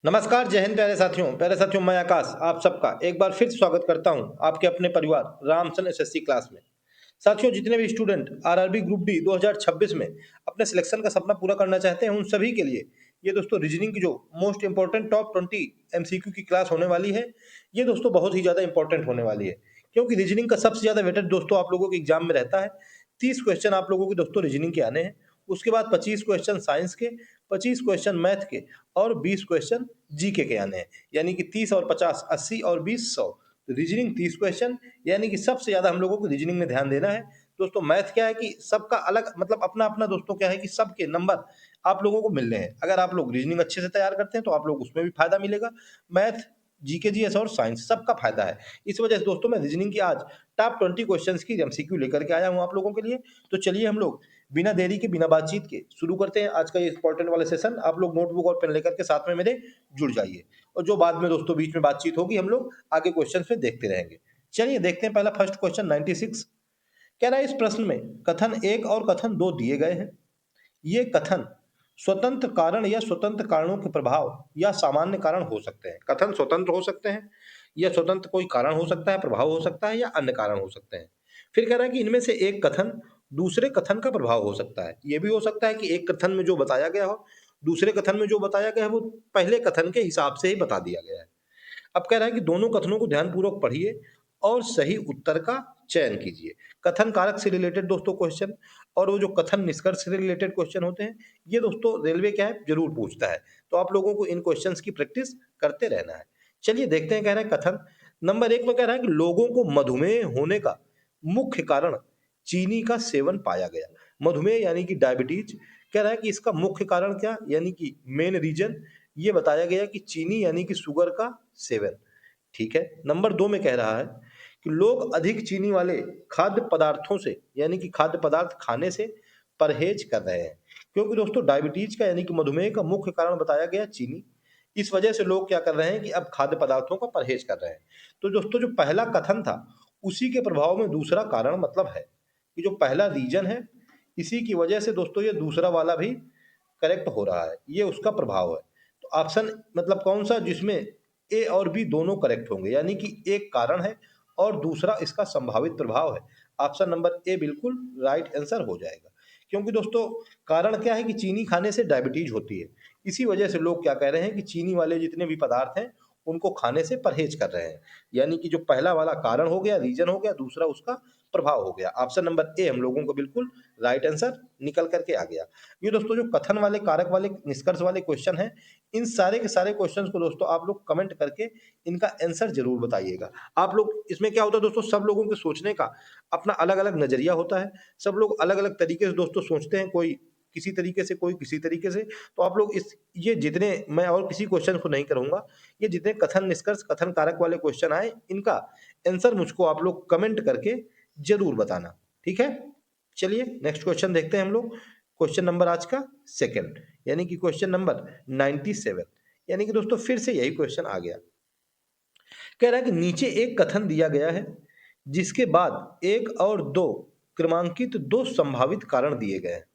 नमस्कार, जय हिंद प्यारे साथियों मैं आकाश आप सबका एक बार फिर स्वागत करता हूं आपके अपने परिवार रामसन एसएससी क्लास में। साथियों, जितने भी स्टूडेंट आरआरबी ग्रुप डी 2026 में अपने सिलेक्शन का सपना पूरा करना चाहते हैं उन सभी के लिए ये दोस्तों रीजनिंग की जो मोस्ट इंपॉर्टेंट टॉप 20 एमसीक्यू की क्लास होने वाली है। ये दोस्तों बहुत ही ज़्यादा इंपॉर्टेंट होने वाली है, क्योंकि रीजनिंग का सबसे ज़्यादा वेटेज दोस्तों आप लोगों के एग्जाम में रहता है। 30 क्वेश्चन आप लोगों के दोस्तों रीजनिंग के आने हैं। उसके बाद 25 क्वेश्चन साइंस के, 25 क्वेश्चन मैथ के और 20 क्वेश्चन जीके के आने हैं। यानी कि 30 और 50 80 और 20 100। तो रीजनिंग 30 क्वेश्चन, यानी कि सबसे ज़्यादा हम लोगों को रीजनिंग में ध्यान देना है। दोस्तों मैथ क्या है कि सबका अलग मतलब अपना-अपना दोस्तों क्या है कि सबके नंबर आप लोगों को मिलने हैं। अगर आप लोग रीजनिंग अच्छे से तैयार करते हैं तो आप लोग उसमें भी फ़ायदा मिलेगा। मैथ, जीके, जीएस और साइंस सबका फ़ायदा है। इस वजह से दोस्तों मैं रीजनिंग की आज टॉप 20 क्वेश्चंस की एमसीक्यू लेकर के आया हूँ आप लोगों के लिए। तो चलिए हम लोग बिना देरी के, बिना बातचीत के शुरू करते हैं आज का ये इंपॉर्टेंट वाला सेशन। आप लोग नोटबुक और पेन लेकर के साथ में मेरे जुड़ जाइए, और जो बाद में दोस्तों बीच में बातचीत होगी हम लोग आगे क्वेश्चन पे देखते रहेंगे। चलिए देखते हैं पहला फर्स्ट क्वेश्चन 96 कह रहा है इस प्रश्न में कथन 1 और कथन 2 दिए गए हैं। ये कथन स्वतंत्र कारण या स्वतंत्र कारणों के प्रभाव या सामान्य कारण हो सकते हैं। कथन स्वतंत्र हो सकते हैं या स्वतंत्र कोई कारण हो सकता है, प्रभाव हो सकता है या अन्य कारण हो सकते हैं। फिर कह रहा है कि इनमें से एक कथन दूसरे कथन का प्रभाव हो सकता है। ये भी हो सकता है कि एक कथन में जो बताया गया हो, दूसरे कथन में जो बताया गया है वो पहले कथन के हिसाब से ही बता दिया गया है। अब कह रहा है कि दोनों कथनों को ध्यानपूर्वक पढ़िए और सही उत्तर का चयन कीजिए। कथन कारक से रिलेटेड दोस्तों क्वेश्चन और वो जो कथन निष्कर्ष से रिलेटेड क्वेश्चन होते हैं, ये दोस्तों रेलवे क्या है जरूर पूछता है। तो आप लोगों को इन क्वेश्चंस की प्रैक्टिस करते रहना है। चलिए देखते हैं, कह रहा है कथन नंबर 1 में कह रहा है कि लोगों को मधुमेह होने का मुख्य कारण चीनी का सेवन पाया गया। मधुमेह यानी कि डायबिटीज, कह रहा है कि इसका मुख्य कारण क्या यानी कि मेन रीजन ये बताया गया कि चीनी यानी कि शुगर का सेवन। ठीक है। नंबर 2 में कह रहा है कि लोग अधिक चीनी वाले खाद्य पदार्थों से यानी कि खाद्य पदार्थ खाने से परहेज कर रहे हैं, क्योंकि दोस्तों डायबिटीज का यानी कि मधुमेह का मुख्य कारण बताया गया चीनी। इस वजह से लोग क्या कर रहे हैं कि अब खाद्य पदार्थों का परहेज कर रहे हैं। तो दोस्तों जो पहला कथन था उसी के प्रभाव में दूसरा कारण मतलब है कि जो पहला रीजन है इसी की वजह से दोस्तों ये दूसरा वाला भी करेक्ट हो रहा है, ये उसका प्रभाव है। तो ऑप्शन मतलब कौन सा जिसमें ए और बी दोनों करेक्ट होंगे, यानी कि एक कारण है और दूसरा इसका संभावित प्रभाव है। ऑप्शन नंबर ए बिल्कुल राइट आंसर हो जाएगा, क्योंकि दोस्तों कारण क्या है कि चीनी खाने से डायबिटीज होती है। इसी वजह से लोग क्या कह रहे हैं कि चीनी वाले जितने भी पदार्थ हैं उनको खाने से परहेज कर रहे हैं। यानी कि जो पहला वाला कारण हो गया, रीजन हो गया, दूसरा उसका प्रभाव हो गया। ऑप्शन नंबर ए हम लोगों को बिल्कुल राइट आंसर निकल करके आ गया। ये दोस्तों जो कथन वाले, कारक वाले, निष्कर्ष वाले क्वेश्चन हैं, इन सारे के सारे क्वेश्चंस को दोस्तों आप लोग कमेंट करके इनका आंसर जरूर बताइएगा। आप लोग इसमें क्या होता है दोस्तों, सब लोगों के सोचने का अपना अलग-अलग नजरिया होता है। सब लोग अलग-अलग तरीके से दोस्तों सोचते हैं, कोई किसी तरीके से, कोई किसी तरीके से। तो आप लोग इस ये जितने मैं और किसी क्वेश्चन को नहीं करूंगा, ये जितने कथन निष्कर्ष कथन कारक वाले क्वेश्चन आए इनका आंसर मुझको आप लोग कमेंट करके जरूर बताना। ठीक है। चलिए नेक्स्ट क्वेश्चन देखते हैं हम लोग। क्वेश्चन नंबर आज का सेकंड, यानी कि क्वेश्चन नंबर 97। यानी कि दोस्तों फिर से यही क्वेश्चन आ गया। कह रहा है कि नीचे एक कथन दिया गया है जिसके बाद एक और दो क्रमांकित दो संभावित कारण दिए गए हैं।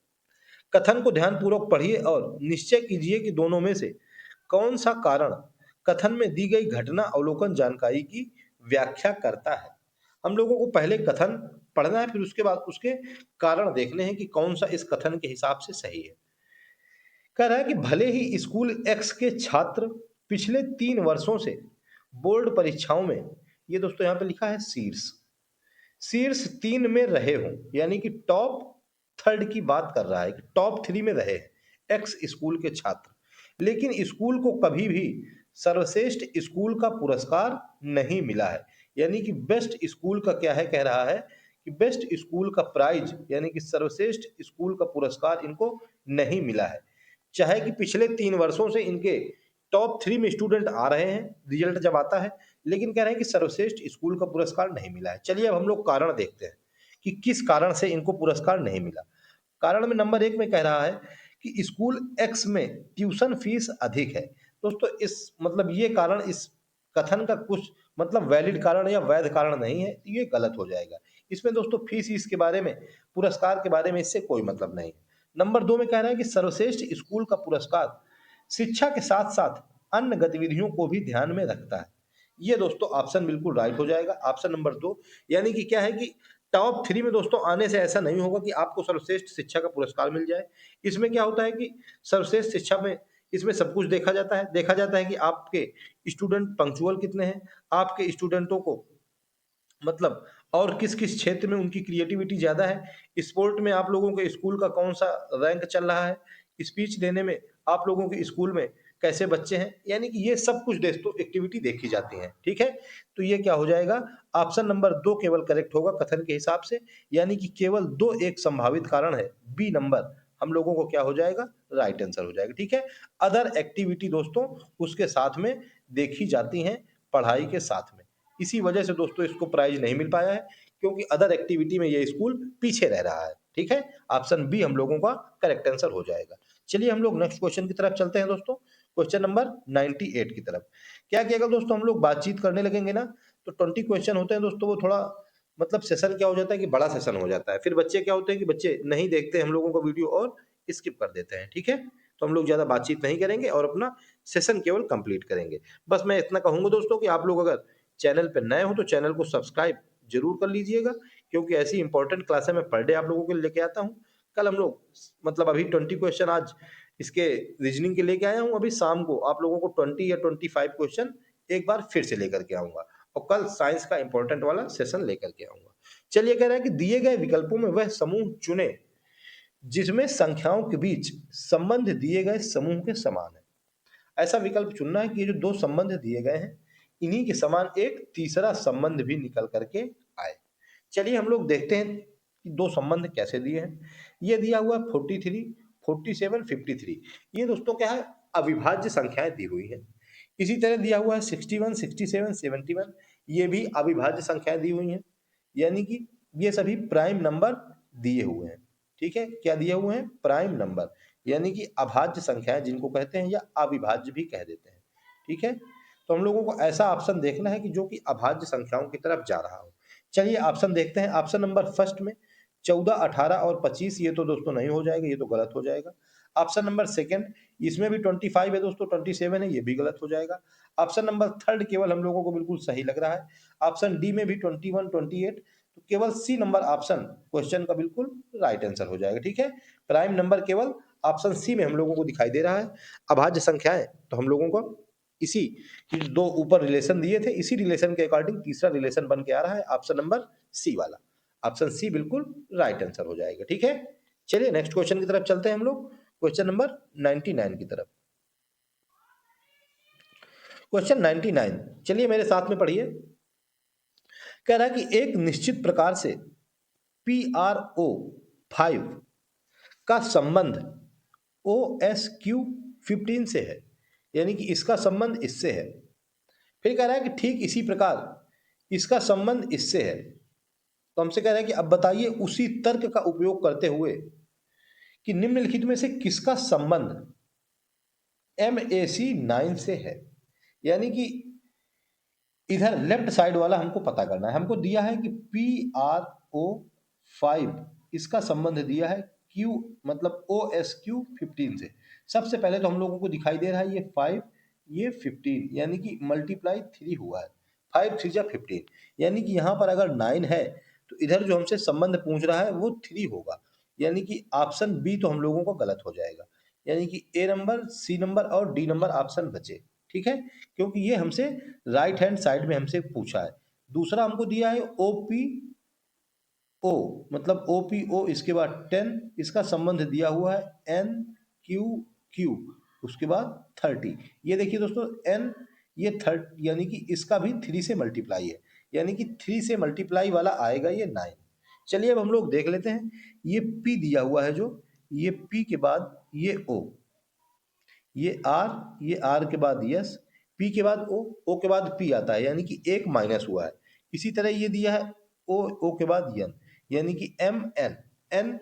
कथन को ध्यानपूर्वक पढ़िए और निश्चय कीजिए कि दोनों में से कौन सा कारण कथन में दी गई घटना अवलोकन जानकारी की व्याख्या करता है। हम लोगों को पहले कथन पढ़ना है, फिर उसके बाद उसके कारण देखने हैं कि कौन सा इस कथन के हिसाब से सही है। कह रहा है कि भले ही स्कूल एक्स के छात्र पिछले 3 वर्षों से बोर्ड परीक्षाओं में, ये दोस्तों यहाँ पे लिखा है शीर्ष शीर्ष 3 में रहे हों, यानी कि टॉप थर्ड की बात कर रहा है कि टॉप 3 में रहे हैं एक्स स्कूल के छात्र, लेकिन स्कूल को कभी भी सर्वश्रेष्ठ स्कूल का पुरस्कार नहीं मिला है। यानी कि बेस्ट स्कूल का क्या है, कह रहा है कि बेस्ट स्कूल का प्राइज यानी कि सर्वश्रेष्ठ स्कूल का पुरस्कार इनको नहीं मिला है। चाहे कि पिछले 3 वर्षों से इनके टॉप 3 में स्टूडेंट आ रहे हैं रिजल्ट जब आता है, लेकिन कह रहे हैं कि सर्वश्रेष्ठ स्कूल का पुरस्कार नहीं मिला है। चलिए अब हम लोग कारण देखते हैं कि किस कारण से इनको पुरस्कार नहीं मिला। कारण में नंबर 1 में कह रहा है कि स्कूल एक्स में ट्यूशन फीस अधिक है। दोस्तों इस मतलब ये कारण इस कथन का कुछ मतलब वैलिड कारण या वैध कारण नहीं है, ये गलत हो जाएगा। इसमें दोस्तों फीस इसके बारे में, पुरस्कार के बारे में इससे कोई मतलब नहीं है। नंबर 2 में कह रहा है कि सर्वश्रेष्ठ स्कूल का पुरस्कार शिक्षा के साथ साथ अन्य गतिविधियों को भी ध्यान में रखता है। ये दोस्तों ऑप्शन बिल्कुल राइट हो जाएगा, ऑप्शन नंबर 2। यानी कि क्या है कि टॉप 3 में दोस्तों आने से ऐसा नहीं होगा कि आपको सर्वश्रेष्ठ शिक्षा का पुरस्कार मिल जाए। इसमें क्या होता है कि सर्वश्रेष्ठ शिक्षा में इसमें सब कुछ देखा जाता है कि आपके स्टूडेंट पंक्चुअल कितने हैं, आपके स्टूडेंटों को मतलब और किस-किस क्षेत्र में उनकी क्रिएटिविटी ज़्यादा है, स्पोर्ट में आप लोगों के स्कूल का कौन-सा रैंक चल रहा है, स्पीच देने में आप लोगों के स्कूल में कैसे बच्चे हैं, यानी कि ये सब कुछ दोस्तों एक्टिविटी देखी जाती हैं, ठीक है? तो ये क्या हो जाएगा, ऑप्शन नंबर 2 केवल करेक्ट होगा कथन के हिसाब से, यानी कि केवल 2 एक संभावित कारण है, बी नंबर हम लोगों को क्या हो जाएगा, राइट आंसर हो जाएगा, ठीक है? अदर एक्टिविटी दोस्तों उसके साथ में देखी जाती हैं, पढ़ाई के साथ में। इसी वजह से दोस्तों इसको प्राइज नहीं मिल पाया है, क्योंकि अदर एक्टिविटी में ये स्कूल पीछे रह रहा है, ठीक है? ऑप्शन बी हम लोगों का करेक्ट आंसर हो जाएगा। चलिए हम लोग नेक्स्ट क्वेश्चन की तरफ चलते हैं दोस्तों, क्वेश्चन नंबर 98 की तरफ। क्या किया दोस्तों, हम लोग बातचीत करने लगेंगे ना, तो 20 क्वेश्चन होते हैं दोस्तों, वो थोड़ा मतलब सेशन क्या हो जाता है कि बड़ा सेशन हो जाता है। फिर बच्चे क्या होते हैं कि बच्चे नहीं देखते हम लोगों का वीडियो और स्किप कर देते हैं, ठीक है? तो हम लोग ज़्यादा बातचीत नहीं करेंगे और अपना सेशन केवल कंप्लीट करेंगे। बस मैं इतना कहूँगा दोस्तों कि आप लोग अगर चैनल पे नए हो तो चैनल को सब्सक्राइब जरूर कर लीजिएगा, क्योंकि ऐसी इंपॉर्टेंट क्लासें मैं पर डे आप लोगों के लिए लेके आता हूँ। कल हम लोग मतलब अभी 20 क्वेश्चन आज इसके रीजनिंग के लेके आया हूँ, अभी शाम को आप लोगों को 20 या 25 क्वेश्चन एक बार फिर से लेकर के आऊंगा, और कल साइंस का इंपॉर्टेंट वाला सेशन लेकर के आऊंगा। चलिए, कह रहा है कि दिए गए विकल्पों में वह समूह चुने जिसमें संख्याओं के बीच संबंध दिए गए समूह के समान है। ऐसा विकल्प चुनना है कि ये जो दो संबंध दिए गए हैं, इन्हीं के समान एक तीसरा संबंध भी निकल करके आए। चलिए हम लोग देखते हैं कि दो संबंध कैसे दिए हैं। ये दिया हुआ 43, 47, 53। ये दोस्तों क्या है, अविभाज्य संख्याएं दी हुई हैं। इसी तरह दिया हुआ है 61, 67, 71। ये भी अविभाज्य संख्याएं दी हुई हैं, यानी कि ये सभी प्राइम नंबर दिए हुए हैं, ठीक है? क्या दिए हुए हैं, प्राइम नंबर, यानी कि अभाज्य संख्याएं जिनको कहते हैं, या अविभाज्य भी कह देते हैं, ठीक है? तो हम लोगों को ऐसा ऑप्शन देखना है कि जो कि अभाज्य संख्याओं की तरफ जा रहा हो। चलिए ऑप्शन देखते हैं। ऑप्शन नंबर फर्स्ट में 14, 18 और 25, ये तो दोस्तों नहीं हो जाएगा, ये तो गलत हो जाएगा। ऑप्शन नंबर सेकंड, इसमें भी 25 है दोस्तों, 27 है, ये भी गलत हो जाएगा। ऑप्शन नंबर थर्ड केवल हम लोगों को बिल्कुल सही लग रहा है। ऑप्शन डी में भी 21, 28, तो केवल सी नंबर ऑप्शन क्वेश्चन का बिल्कुल राइट आंसर हो जाएगा, ठीक है? प्राइम नंबर केवल ऑप्शन सी में हम लोगों को दिखाई दे रहा है। अभाज्य संख्याएं तो हम लोगों को इसी दो ऊपर रिलेशन दिए थे, इसी रिलेशन के अकॉर्डिंग तीसरा रिलेशन बन के आ रहा है, ऑप्शन नंबर सी वाला। ऑप्शन सी बिल्कुल राइट आंसर हो जाएगा, ठीक है? चलिए नेक्स्ट क्वेश्चन की तरफ चलते हैं हम लोग, क्वेश्चन नंबर 99 की तरफ। क्वेश्चन 99, चलिए मेरे साथ में पढ़िए। कह रहा है कि एक निश्चित प्रकार से PRO5 का संबंध OSQ15 से है, यानी कि इसका संबंध इससे है। फिर कह रहा है कि ठीक इसी प्रकार इसका संबंध इससे है। तो हमसे कह रहा है कि अब बताइए उसी तर्क का उपयोग करते हुए कि निम्नलिखित में से किसका संबंध MAC9 से है। यानी कि इधर लेफ्ट साइड वाला हमको पता करना है। हमको दिया है कि PRO5 इसका संबंध दिया है Q मतलब OSQ15 से। सबसे पहले तो हम लोगों को दिखाई दे रहा है ये 5, ये 15, यानी कि मल्टीप्लाई 3 हुआ है। 5 3 जा 15, यानी कि यहाँ पर अगर 9 है तो इधर जो हमसे संबंध पूछ रहा है वो 3 होगा, यानी कि ऑप्शन बी तो हम लोगों को गलत हो जाएगा। यानी कि ए नंबर, सी नंबर और डी नंबर ऑप्शन बचे, ठीक है? क्योंकि ये हमसे राइट हैंड साइड में हमसे पूछा है। दूसरा हमको दिया है OPO मतलब OPO, इसके बाद 10, इसका संबंध दिया हुआ है NQQ, उसके बाद 30। ये देखिए दोस्तों N, ये 30, यानी कि इसका भी 3 से मल्टीप्लाई है, यानी कि 3 से मल्टीप्लाई वाला आएगा ये 9। चलिए अब हम लोग देख लेते हैं। ये P दिया हुआ है, जो ये P के बाद ये O, ये R, ये R के बाद यस, P के बाद O, O के बाद P आता है, यानी कि एक माइनस हुआ है। इसी तरह ये दिया है O, O के बाद N, यानी कि MN, N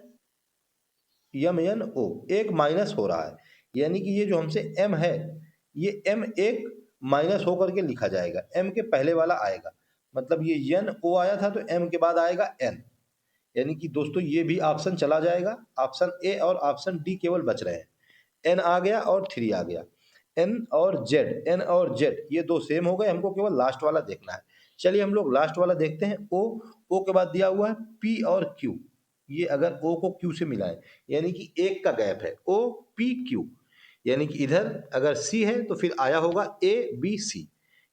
MN O, एक माइनस हो रहा है, यानी कि ये जो हमसे M है, ये M एक माइनस होकर के लिखा जाएगा, M के पहले वाला आएगा, मतलब ये N O आया था तो M के बाद आएगा N, यानी कि दोस्तों ये भी ऑप्शन चला जाएगा। ऑप्शन ए और ऑप्शन डी केवल बच रहे हैं, एन आ गया और 3 आ गया। एन और जेड ये दो सेम हो गए, हमको केवल लास्ट वाला देखना है। चलिए हम लोग लास्ट वाला देखते हैं। ओ के बाद दिया हुआ है पी और क्यू। ये अगर ओ को क्यू से मिलाएं यानी कि एक का गैप है, ओ पी क्यू, यानी कि इधर अगर सी है तो फिर आया होगा ए बी सी,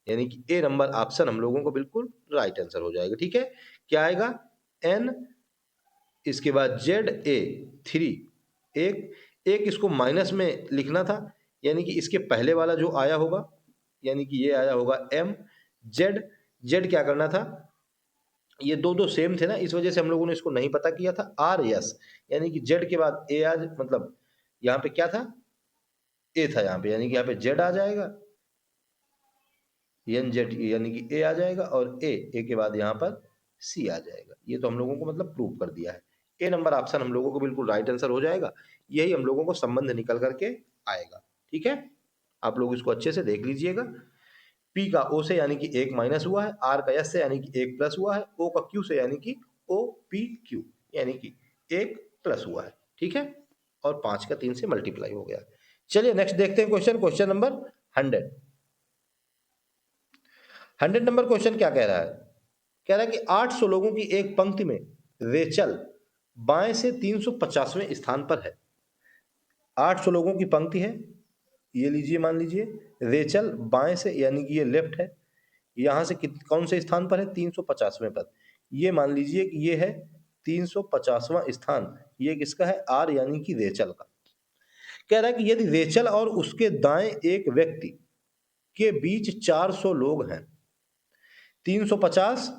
यानी कि ए नंबर ऑप्शन हम लोगों को बिल्कुल राइट आंसर हो जाएगा। ठीक है, क्या आएगा? एन, इसके बाद जेड ए 3, एक इसको माइनस में लिखना था, यानी कि इसके पहले वाला जो आया होगा, यानी कि ये आया होगा एम। जेड क्या करना था, ये दो दो सेम थे ना, इस वजह से हम लोगों ने इसको नहीं पता किया था। आर एस, यानी कि जेड के बाद ए आ, मतलब यहाँ पे क्या था, ए था यहाँ पे, यानी कि यहाँ पे जेड आ जाएगा, एन जेड यानी कि ए आ जाएगा, और ए के बाद यहाँ पर सी आ जाएगा। ये तो हम लोगों को मतलब प्रूव कर दिया है। ए नंबर ऑप्शन हम लोगों को बिल्कुल राइट आंसर हो जाएगा। यही हम लोगों को संबंध निकल करके आएगा। ठीक है, आप लोग इसको अच्छे से देख लीजिएगा। पी का ओ से यानी कि एक माइनस हुआ है, आर का एस से यानी कि एक प्लस हुआ है, ओ का क्यू से यानी कि ओ पी क्यू यानी कि एक प्लस हुआ है। ठीक है, और 5 का 3 से मल्टीप्लाई हो गया। चलिए नेक्स्ट देखते हैं क्वेश्चन नंबर 100। 100 नंबर क्वेश्चन क्या कह रहा है? कह रहा है कि 800 लोगों की एक पंक्ति में रेचल बाएं से 350वें स्थान पर है। 800 लोगों की पंक्ति है, ये लीजिए, मान लीजिए रेचल बाएं से यानी कि ये लेफ्ट है, यहां से कौन से स्थान पर है? 350वें पर। ये मान लीजिए कि ये है 350वां स्थान, ये किसका है? आर यानी कि रेचल का। कह रहा है कि यदि रेचल और उसके दाएं एक व्यक्ति के बीच 400 लोग हैं, 350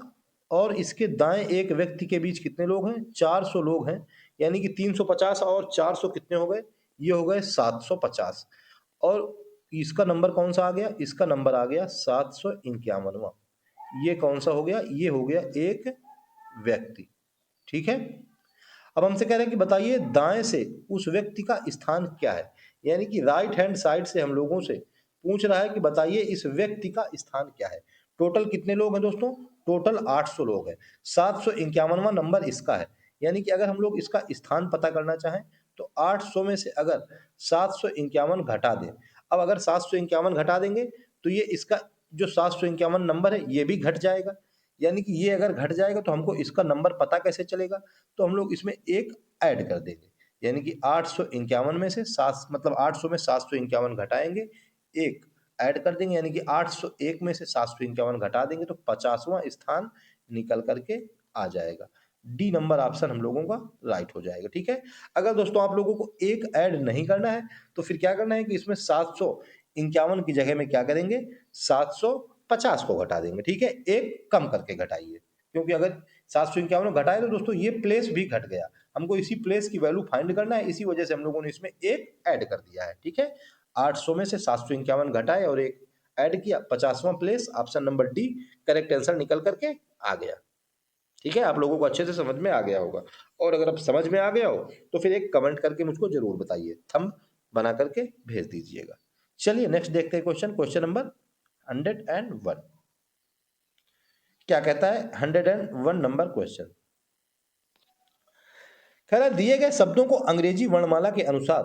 और इसके दाएं एक व्यक्ति के बीच कितने लोग हैं? 400 लोग हैं, यानी कि 350 और 400 कितने हो गए? ये हो गए 750। और इसका नंबर कौन सा आ गया? इसका नंबर आ गया 751वां। ये कौन सा हो गया? ये हो गया एक व्यक्ति। ठीक है, अब हमसे कह रहे हैं कि बताइए दाएं से उस व्यक्ति का स्थान क्या है, यानी कि राइट हैंड साइड से हम लोगों से पूछ रहा है कि बताइए इस व्यक्ति का स्थान क्या है। टोटल कितने लोग हैं दोस्तों? टोटल 800 लोग हैं। 751वां नंबर इसका है, यानी कि अगर हम लोग इसका स्थान पता करना चाहें तो 800 में से अगर 751 घटा दें, अब अगर 751 घटा देंगे तो ये इसका जो 751 नंबर है ये भी घट जाएगा, यानी कि ये अगर घट जाएगा तो हमको इसका नंबर पता कैसे चलेगा? तो हम लोग इसमें एक ऐड कर देंगे, यानी कि 851 में से 7 मतलब 800 में 751 घटाएंगे, एक ऐड कर देंगे, यानी कि 801 में से 751 घटा देंगे तो 50वां स्थान निकल करके आ जाएगा। डी नंबर ऑप्शन हम लोगों का राइट हो जाएगा। ठीक है, अगर दोस्तों आप लोगों को एक ऐड नहीं करना है तो फिर क्या करना है कि इसमें 751 की जगह में क्या करेंगे? 750 को घटा देंगे। ठीक है, एक कम करके घटाइए, क्योंकि अगर 751 घटाए तो दोस्तों ये प्लेस भी घट गया, हमको इसी प्लेस की वैल्यू फाइंड करना है, इसी वजह से हम लोगों ने इसमें एक ऐड कर दिया है। ठीक है, 800 में से 751 घटाए और एक ऐड किया, 50वां place, option number D correct answer निकल करके आ गया। ठीक है, आप लोगों को अच्छे से समझ में आ गया होगा, और अगर आप समझ में आ गया हो तो फिर एक कमेंट करके मुझको जरूर बताइए, थंब बना करके भेज दीजिएगा। चलिए नेक्स्ट देखते हैं क्वेश्चन नंबर 101। क्या कहता है 101 नंबर क्वेश्चन? कह रहा है दिए गए शब्दों को अंग्रेजी वर्णमाला के अनुसार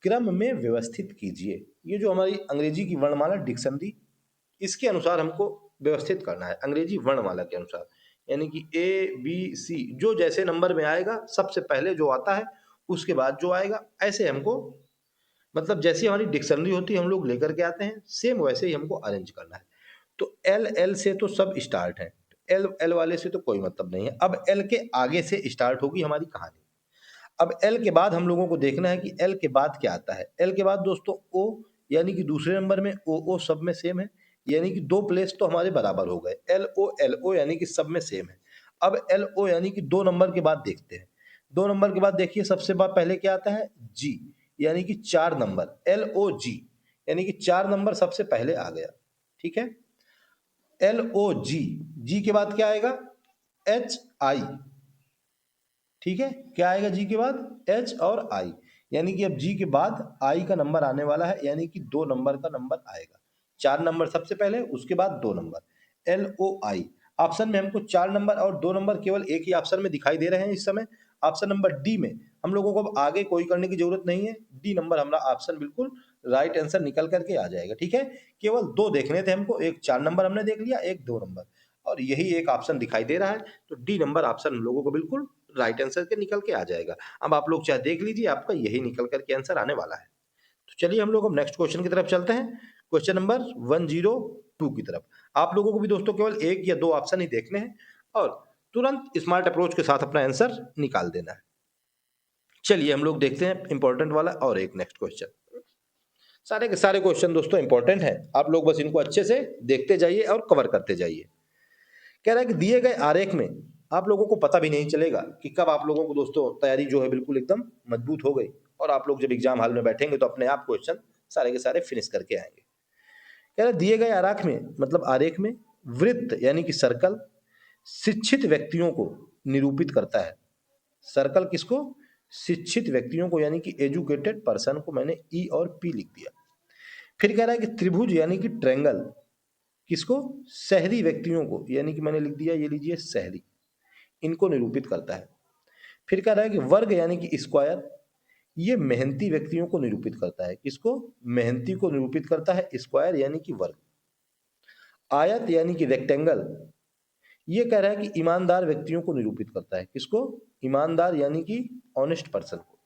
क्रम में व्यवस्थित कीजिए। ये जो हमारी अंग्रेजी की वर्णमाला डिक्शनरी, इसके अनुसार हमको व्यवस्थित करना है, अंग्रेजी वर्णमाला के अनुसार, यानी कि ए बी सी जो जैसे नंबर में आएगा सबसे पहले जो आता है उसके बाद जो आएगा, ऐसे हमको मतलब जैसी हमारी डिक्शनरी होती है हम लोग लेकर के आते हैं, सेम वैसे ही हमको अरेंज करना है। तो एल से तो सब स्टार्ट है, एल वाले से तो कोई मतलब नहीं है। अब एल के आगे से स्टार्ट होगी हमारी कहानी। अब एल के बाद हम लोगों को देखना है कि एल के बाद क्या आता है। एल के बाद दोस्तों ओ, यानी कि दूसरे नंबर में ओ सब में सेम है, यानी कि दो प्लेस तो हमारे बराबर हो गए, एल ओ यानी कि सब में सेम है। अब एल ओ यानी कि 2 नंबर के बाद देखते हैं। 2 नंबर के बाद देखिए सबसे बाद पहले क्या आता है? जी, यानी कि 4 नंबर, एल ओ जी, यानी कि 4 नंबर सबसे पहले आ गया। ठीक है, एल ओ जी, जी के बाद क्या आएगा? H I. ठीक है, क्या आएगा जी के बाद? एच और आई, यानी कि अब जी के बाद आई का नंबर आने वाला है, यानी कि 2 नंबर का नंबर आएगा। 4 नंबर सबसे पहले, उसके बाद 2 नंबर, एल ओ आई। ऑप्शन में हमको 4 नंबर और 2 नंबर केवल एक ही ऑप्शन में दिखाई दे रहे हैं इस समय, ऑप्शन नंबर डी में। हम लोगों को अब आगे कोई करने की जरूरत नहीं है, डी नंबर हमारा ऑप्शन बिल्कुल राइट आंसर निकल करके आ जाएगा। ठीक है, केवल 2 देखने थे हमको, एक 4 नंबर हमने देख लिया, एक 2 नंबर, और यही एक ऑप्शन दिखाई दे रहा है, तो डी नंबर ऑप्शन हम लोगों को बिल्कुल राइट आंसर के निकल के आ जाएगा। अब आप लोग चाहे देख लीजिए, आपका यही निकल करके आंसर आने वाला है। तो चलिए हम लोग अब नेक्स्ट क्वेश्चन की तरफ चलते हैं, क्वेश्चन नंबर 102 की तरफ। आप लोगों को भी दोस्तों केवल 1 या 2 ऑप्शन ही देखने हैं और तुरंत स्मार्ट अप्रोच के साथ अपना आंसर निकाल देना है। चलिए हम लोग देखते हैं इंपॉर्टेंट वाला और एक नेक्स्ट क्वेश्चन। सारे के सारे क्वेश्चन दोस्तों इंपॉर्टेंट हैं, आप लोग बस इनको अच्छे से देखते जाइए और कवर करते जाइए। कह रहा है कि दिए गए आरेख में आप लोगों को पता भी नहीं चलेगा कि कब आप लोगों को दोस्तों तैयारी जो है बिल्कुल एकदम मजबूत हो गई और आप लोग जब एग्जाम हॉल में बैठेंगे तो अपने आप क्वेश्चन सारे के सारे फिनिश करके आएंगे। कह रहा है दिए गए आरेख में, मतलब आरेख में वृत्त यानी कि सर्कल शिक्षित व्यक्तियों को निरूपित करता है। सर्कल किसको? शिक्षित व्यक्तियों को, यानी कि एजुकेटेड पर्सन को मैंने ई और पी लिख दिया। फिर कह रहा है कि त्रिभुज यानी कि ट्रायंगल किसको? शहरी व्यक्तियों को, यानी कि मैंने लिख दिया, ये लीजिए शहरी, इनको निरूपित करता है। फिर कह रहा है कि वर्ग यानी कि स्क्वायर, ये मेहनती व्यक्तियों को निरूपित करता है। किसको? मेहनती को निरूपित करता है स्क्वायर यानी कि वर्ग। आयत यानी कि रेक्टेंगल, ये कह रहा है कि ईमानदार व्यक्तियों को निरूपित करता है। किसको? ईमानदार यानी कि ऑनेस्ट पर्सन को।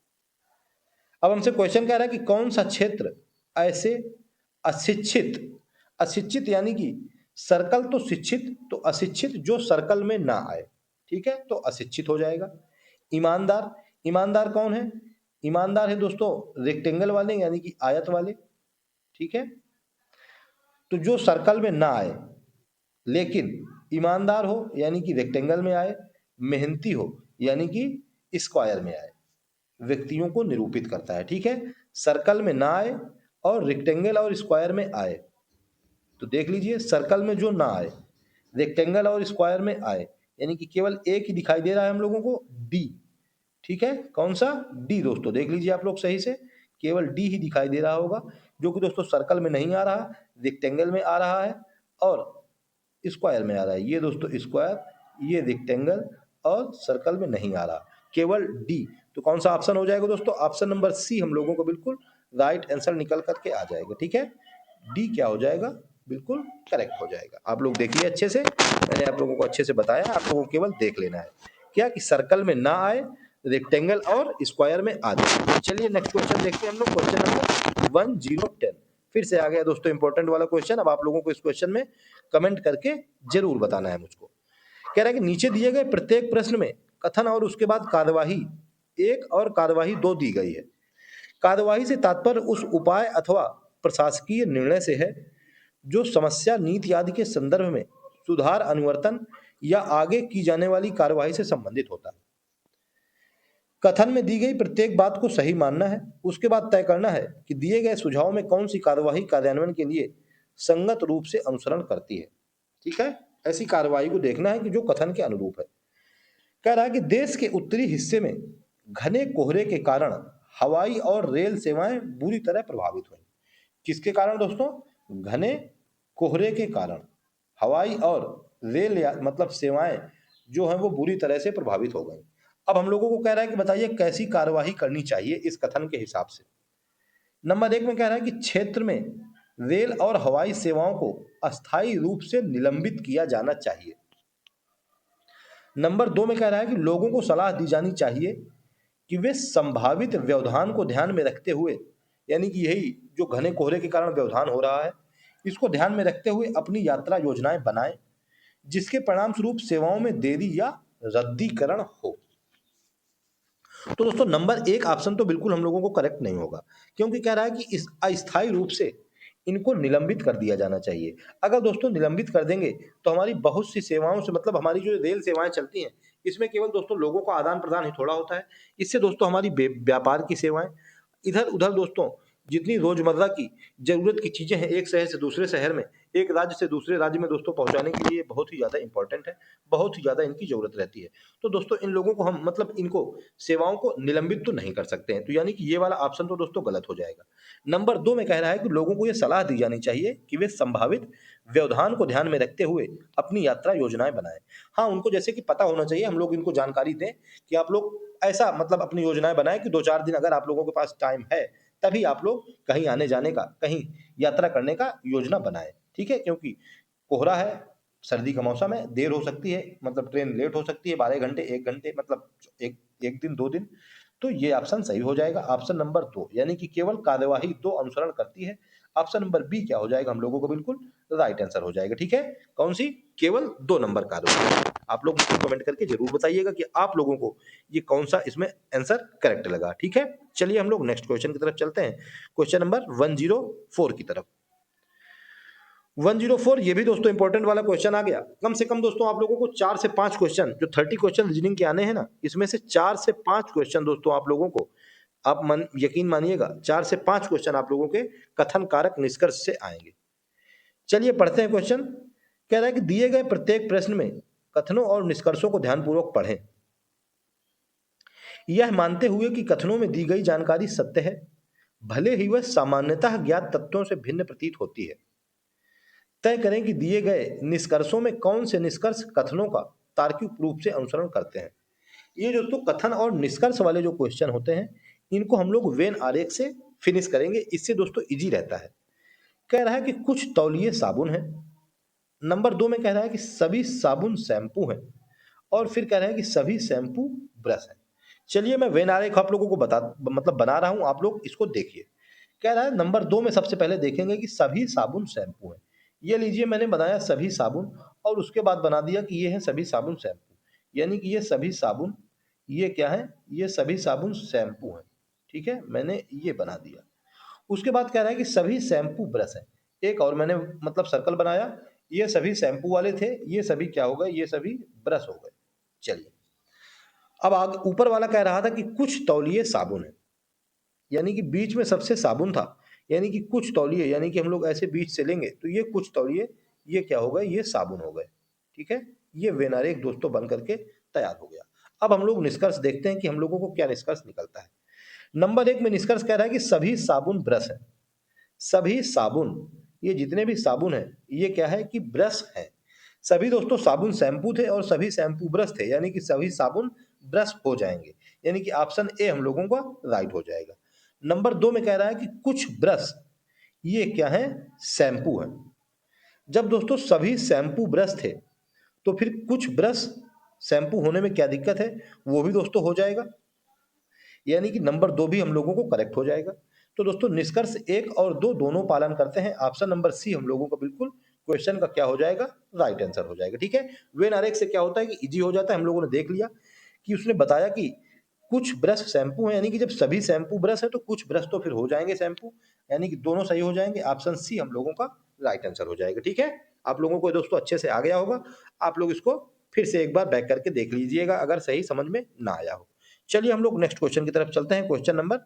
अब हमसे क्वेश्चन कह रहा है कि कौन सा क्षेत्र ऐसे अशिक्षित, अशिक्षित यानी कि सर्कल तो शिक्षित, तो अशिक्षित जो सर्कल में ना आए, ठीक है, तो अशिक्षित हो जाएगा। ईमानदार, ईमानदार कौन है? ईमानदार है दोस्तों रेक्टेंगल वाले यानी कि आयत वाले, ठीक है, तो जो सर्कल में ना आए लेकिन ईमानदार हो यानी कि रेक्टेंगल में आए, मेहनती हो यानी कि स्क्वायर में आए, व्यक्तियों को निरूपित करता है। ठीक है, सर्कल में ना आए और रेक्टेंगल और स्क्वायर में आए। तो देख लीजिए, सर्कल में जो ना आए, रेक्टेंगल और स्क्वायर में आए, यानी कि केवल एक ही दिखाई दे रहा है हम लोगों को, डी। ठीक है, कौन सा? डी दोस्तों, देख लीजिए आप लोग सही से, केवल डी ही दिखाई दे रहा होगा, जो कि दोस्तों सर्कल में नहीं आ रहा, रेक्टेंगल में आ रहा है और स्क्वायर में आ रहा है। ये दोस्तों स्क्वायर, ये रेक्टेंगल और सर्कल में नहीं आ रहा, केवल डी। तो कौन सा ऑप्शन हो जाएगा दोस्तों? ऑप्शन नंबर सी हम लोगों को बिल्कुल राइट आंसर निकल करके आ जाएगा। ठीक है, डी क्या हो जाएगा? बिल्कुल करेक्ट हो जाएगा। आप लोग देखिए अच्छे से, मैंने आप लोगों को अच्छे से बताया, आप लोगों को केवल देख लेना है क्या कि सर्कल में ना आए, रेक्टेंगल और स्क्वायर में आ जाए। चलिए नेक्स्ट क्वेश्चन देखते हैं हम लोग, क्वेश्चन नंबर 1010। फिर से आ गया दोस्तों इंपॉर्टेंट वाला क्वेश्चन। अब आप लोगों को इस क्वेश्चन में कमेंट करके जरूर बताना है मुझको। कह रहा है कि नीचे दिए गए प्रत्येक प्रश्न में कथन और उसके बाद कार्यवाही 1 और कार्यवाही 2 दी गई है। कार्यवाही से तात्पर्य उस उपाय अथवा प्रशासकीय निर्णय से है जो समस्या, नीति आदि के संदर्भ में सुधार, अनुवर्तन या आगे की जाने वाली कार्यवाही से संबंधित होता है। कथन में दी गई प्रत्येक बात को सही मानना है, उसके बाद तय करना है कि दिए गए सुझाव में कौन सी कार्यवाही कार्यान्वयन के लिए संगत रूप से अनुसरण करती है। ठीक है, ऐसी कार्यवाही को देखना है कि जो कथन के अनुरूप है। कह रहा है कि देश के उत्तरी हिस्से में घने कोहरे के कारण हवाई और रेल सेवाएं बुरी तरह प्रभावित हुई। किसके कारण दोस्तों? घने कोहरे के कारण हवाई और रेल मतलब सेवाएं जो हैं वो बुरी तरह से प्रभावित हो गई। अब हम लोगों को कह रहा है कि बताइए कैसी कार्यवाही करनी चाहिए इस कथन के हिसाब से। नंबर 1 में कह रहा है कि क्षेत्र में रेल और हवाई सेवाओं को अस्थायी रूप से निलंबित किया जाना चाहिए। नंबर 2 में कह रहा है कि लोगों को सलाह दी जानी चाहिए कि वे संभावित व्यवधान को ध्यान में रखते हुए, यानी कि यही जो घने कोहरे के कारण व्यवधान हो रहा है, इसको ध्यान में रखते हुए अपनी यात्रा योजनाएं बनाएं, जिसके परिणाम स्वरूप सेवाओं में देरी या रद्दीकरण हो। तो दोस्तों नंबर 1 ऑप्शन तो बिल्कुल हम लोगों को करेक्ट नहीं होगा, क्योंकि कह रहा है कि इस अस्थायी रूप से इनको निलंबित कर दिया जाना चाहिए। अगर दोस्तों निलंबित कर देंगे तो हमारी बहुत सी सेवाओं से, मतलब हमारी जो रेल सेवाएं चलती हैं, इसमें केवल दोस्तों लोगों का आदान प्रदान ही थोड़ा होता है। इससे दोस्तों हमारी व्यापार की सेवाएं, इधर उधर दोस्तों जितनी रोजमर्रा की जरूरत की चीजें हैं, एक शहर से दूसरे शहर में, एक राज्य से दूसरे राज्य में दोस्तों पहुंचाने के लिए बहुत ही ज्यादा इंपॉर्टेंट है, बहुत ही ज्यादा इनकी जरूरत रहती है। तो दोस्तों इन लोगों को हम, मतलब इनको सेवाओं को निलंबित तो नहीं कर सकते हैं, तो यानी कि ये वाला ऑप्शन तो दोस्तों गलत हो जाएगा। नंबर 2 में कह रहा है कि लोगों को ये सलाह दी जानी चाहिए कि वे संभावित व्यवधान को ध्यान में रखते हुए अपनी यात्रा योजनाएं बनाएं। हाँ, उनको जैसे कि पता होना चाहिए, हम लोग इनको जानकारी दें कि आप लोग ऐसा मतलब अपनी योजनाएं बनाएं कि 2-4 दिन अगर आप लोगों के पास टाइम है तभी आप लोग कहीं आने जाने का, कहीं यात्रा करने का योजना बनाएं, ठीक है। क्योंकि कोहरा है, सर्दी का मौसम है, देर हो सकती है, मतलब ट्रेन लेट हो सकती है 12 घंटे, 1 घंटे, मतलब एक एक दिन 2 दिन। तो ये ऑप्शन सही हो जाएगा, ऑप्शन नंबर 2, यानी कि केवल कार्यवाही 2 अनुसरण करती है। ऑप्शन नंबर बी क्या हो जाएगा हम लोगों को बिल्कुल राइट आंसर हो जाएगा, ठीक है। कौन सी? केवल 2 नंबर कार्यवाही। आप लोग मुझको कमेंट करके जरूर बताइएगा कि आप लोगों को ये कौन सा इसमें आंसर करेक्ट लगा, ठीक है। चलिए हम लोग नेक्स्ट क्वेश्चन की तरफ चलते हैं, क्वेश्चन नंबर 104 की तरफ। 104 ये भी दोस्तों इंपॉर्टेंट वाला क्वेश्चन आ गया। कम से कम दोस्तों आप लोगों को 4 से 5 क्वेश्चन, जो 30 क्वेश्चन रीजनिंग के आने हैं ना, इसमें से 4 से 5 क्वेश्चन दोस्तों आप लोगों को, आप यकीन मानिएगा 4 से 5 क्वेश्चन आप लोगों के कथन कारक निष्कर्ष से आएंगे। चलिए पढ़ते हैं क्वेश्चन। कह रहा है कि दिए गए प्रत्येक प्रश्न में कथनों और निष्कर्षों को ध्यानपूर्वक पढ़ें, यह मानते हुए कि कथनों में दी गई जानकारी सत्य है, भले ही वह सामान्यतः ज्ञात तथ्यों से भिन्न प्रतीत होती है। तय करें कि दिए गए निष्कर्षों में कौन से निष्कर्ष कथनों का तार्किक रूप से अनुसरण करते हैं। ये जो तो कथन और निष्कर्ष वाले जो क्वेश्चन होते हैं, इनको हम लोग वेन आरेख से फिनिश करेंगे, इससे दोस्तों इजी रहता है। कह रहा है कि कुछ तौलिए साबुन है, नंबर 2 में कह रहा है कि सभी साबुन शैम्पू हैं, और फिर कह रहा है कि सभी शैम्पू ब्रश हैं। चलिए मैं वेन आरेख आप लोगों को बना रहा हूं, आप लोग इसको देखिए। कह रहा है नंबर 2 में सबसे पहले देखेंगे कि सभी साबुन शैम्पू हैं। ये लीजिए मैंने बनाया सभी साबुन, और उसके बाद बना दिया कि ये है सभी साबुन शैम्पू, यानी कि ये सभी साबुन, ये क्या है, ये सभी साबुन शैम्पू हैं, ठीक है, मैंने ये बना दिया। उसके बाद कह रहा है कि सभी शैम्पू ब्रश हैं, एक और मैंने मतलब सर्कल बनाया, ये सभी शैम्पू वाले थे, ये सभी क्या हो गए, ये सभी ब्रश हो गए। चलिए अब आगे ऊपर वाला कह रहा था कि कुछ तौलिए साबुन है, यानी कि बीच में सबसे साबुन था, यानी कि कुछ तौलिए, यानी कि हम लोग ऐसे बीच से लेंगे तो ये कुछ तौलिए, ये क्या हो गए, ये साबुन हो गए, ठीक है। ये वेनारेख दोस्तों बन करके तैयार हो गया। अब हम लोग निष्कर्ष देखते हैं कि हम लोगों को क्या निष्कर्ष निकलता है। नंबर 1 में निष्कर्ष कह रहा है कि सभी साबुन ब्रश है। सभी साबुन, ये जितने भी साबुन हैं, ये क्या है कि ब्रश है। सभी दोस्तों साबुन शैम्पू थे और सभी शैम्पू ब्रश थे, यानी कि सभी साबुन ब्रश हो जाएंगे, यानी कि ऑप्शन ए हम लोगों का राइट हो जाएगा। नंबर 2 में कह रहा है कि कुछ ब्रश, ये क्या है, शैम्पू है। जब दोस्तों सभी शैम्पू ब्रश थे, तो फिर कुछ ब्रश शैम्पू होने में क्या दिक्कत है, वो भी दोस्तों हो जाएगा, यानी कि नंबर 2 भी हम लोगों को करेक्ट हो जाएगा। तो दोस्तों निष्कर्ष 1 और 2 दोनों पालन करते हैं, ऑप्शन नंबर सी हम लोगों को बिल्कुल क्वेश्चन का क्या हो जाएगा, राइट आंसर हो जाएगा, ठीक है। वेन आरेख से क्या होता है कि इजी हो जाता है। हम लोगों ने देख लिया कि उसने बताया कि कुछ ब्रश शैम्पू है, यानी कि जब सभी शैम्पू ब्रश है तो कुछ ब्रश तो फिर हो जाएंगे शैम्पू, यानी कि दोनों सही हो जाएंगे, ऑप्शन सी हम लोगों का राइट आंसर हो जाएगा, ठीक है। आप लोगों को दोस्तों अच्छे से आ गया होगा, आप लोग इसको फिर से एक बार बैक करके देख लीजिएगा अगर सही समझ में ना आया हो। चलिए हम लोग नेक्स्ट क्वेश्चन की तरफ चलते हैं, क्वेश्चन नंबर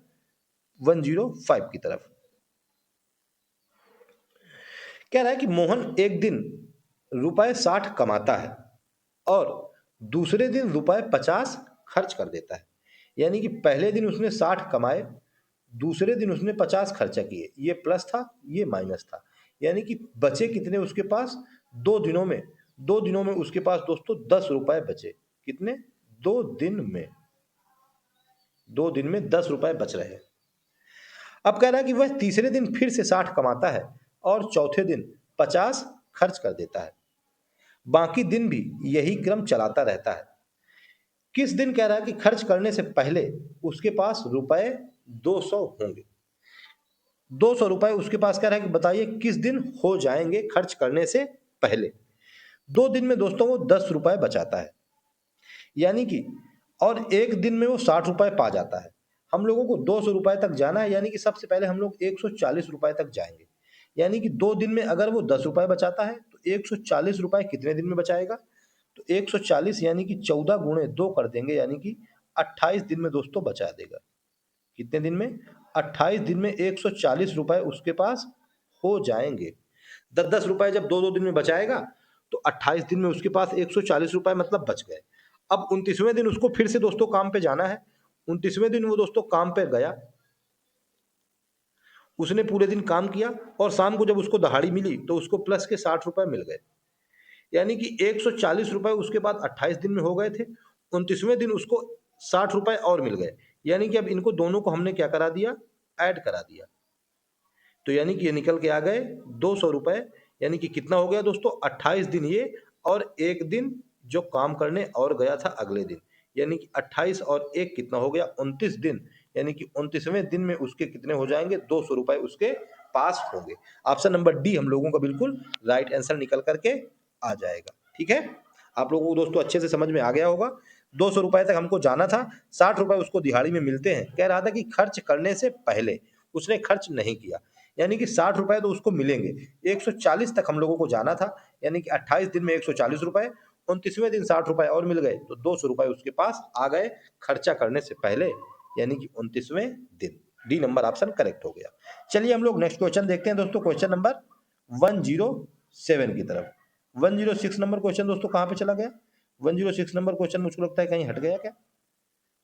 105 की तरफ। कह रहा है कि मोहन एक दिन ₹60 कमाता है और दूसरे दिन ₹50 खर्च कर देता है, यानी कि पहले दिन उसने 60 कमाए, दूसरे दिन उसने 50 खर्चा किए, ये प्लस था, ये माइनस था, यानी कि बचे कितने उसके पास, 2 दिनों में, 2 दिनों में उसके पास दोस्तों ₹10 बचे। कितने? 2 दिन में, 2 दिन में ₹10 बच रहे हैं। अब कह रहा है कि वह तीसरे दिन फिर से 60 कमाता है और चौथे दिन 50 खर्च कर देता है, बाकी दिन भी यही क्रम चलाता रहता है। किस दिन कह रहा है कि खर्च करने से पहले उसके पास रुपए 200 होंगे। 200 रुपए उसके पास कह रहा है कि बताइए किस दिन हो जाएंगे खर्च करने से पहले। 2 दिन में दोस्तों वो ₹10 बचाता है, यानी कि और एक दिन में वो ₹60 पा जाता है। हम लोगों को ₹200 तक जाना है, यानी कि सबसे पहले हम लोग ₹140 तक जाएंगे, यानी कि 2 दिन में अगर वो ₹10 बचाता है तो ₹140 कितने दिन में बचाएगा, तो 140 यानी कि 14 गुणे 2 कर देंगे, यानी कि 28 दिन में दोस्तों बचा देगा। कितने दिन में? 28 दिन में ₹140 उसके पास हो जाएंगे। 10-10 रुपए जब 2-2 दिन में बचाएगा तो 28 दिन में उसके पास ₹140 मतलब बच गए। अब 29वें दिन उसको फिर से दोस्तों काम पे जाना है। 29वें दिन वो दोस्तों काम पे गया, उसने पूरे दिन काम किया और शाम को जब उसको दहाड़ी मिली तो उसको प्लस के ₹60 मिल गए, यानी कि ₹140 उसके बाद 28 दिन में हो गए थे। 29वें दिन उसको ₹60 और मिल गए, यानी कि अब इनको दोनों को हमने क्या करा दिया, ऐड करा दिया, तो यानी कि ये निकल के आ गए 200 रुपए। यानी कि कितना हो गया दोस्तों, 28 दिन ये और एक दिन जो काम करने और गया था अगले दिन, यानी कि 28 और एक कितना हो गया, 29 दिन। यानी कि 29वें दिन में उसके कितने हो जाएंगे, 200 रुपए उसके पास होंगे। ऑप्शन नंबर डी हम लोगों का बिल्कुल राइट आंसर निकल करके आ जाएगा। ठीक है, आप लोगों को दोस्तों अच्छे से समझ में आ गया होगा। 200 रुपए तक हमको जाना था, 60 रुपए उसको दिहाड़ी में मिलते हैं। कह रहा था कि खर्च करने से पहले उसने खर्च नहीं किया, यानी कि 60 रुपए तो उसको मिलेंगे। 140 तक हम लोगों को जाना था, यानी कि 28 दिन में 140 रुपए, 29वें दिन 60 रुपए और मिल गए, तो 200 रुपए उसके पास आ गए खर्चा करने से पहले, यानी कि 29वें दिन। डी नंबर ऑप्शन करेक्ट हो गया। चलिए हम लोग नेक्स्ट क्वेश्चन देखते हैं दोस्तों, क्वेश्चन नंबर 107 की तरफ। 106 नंबर क्वेश्चन दोस्तों कहाँ पे चला गया, 106 नंबर क्वेश्चन मुझको लगता है कहीं हट गया क्या।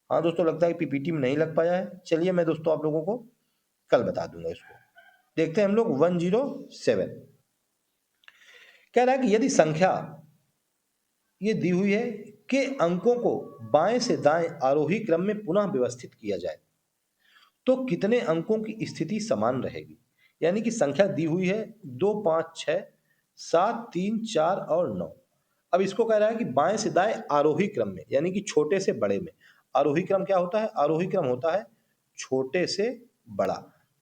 हाँ दोस्तों, लगता है पीपीटी में नहीं लग पाया है। चलिए मैं दोस्तों आप लोगों को कल बता दूंगा इसको। देखते हैं हम लोग 107। कह रहा है कि यदि संख्या ये दी हुई है कि अंकों को बाएं से दाएं आरोही क्रम में पुनः व्यवस्थित किया जाए तो कितने अंकों की स्थिति समान रहेगी। यानी कि संख्या दी हुई है 2, 5, 6, 7, 3, 4 और 9। अब इसको कह रहा है कि बाएं से दाएं आरोही क्रम में, यानी कि छोटे से बड़े में। आरोही क्रम क्या होता है, आरोही क्रम होता है छोटे से बड़ा।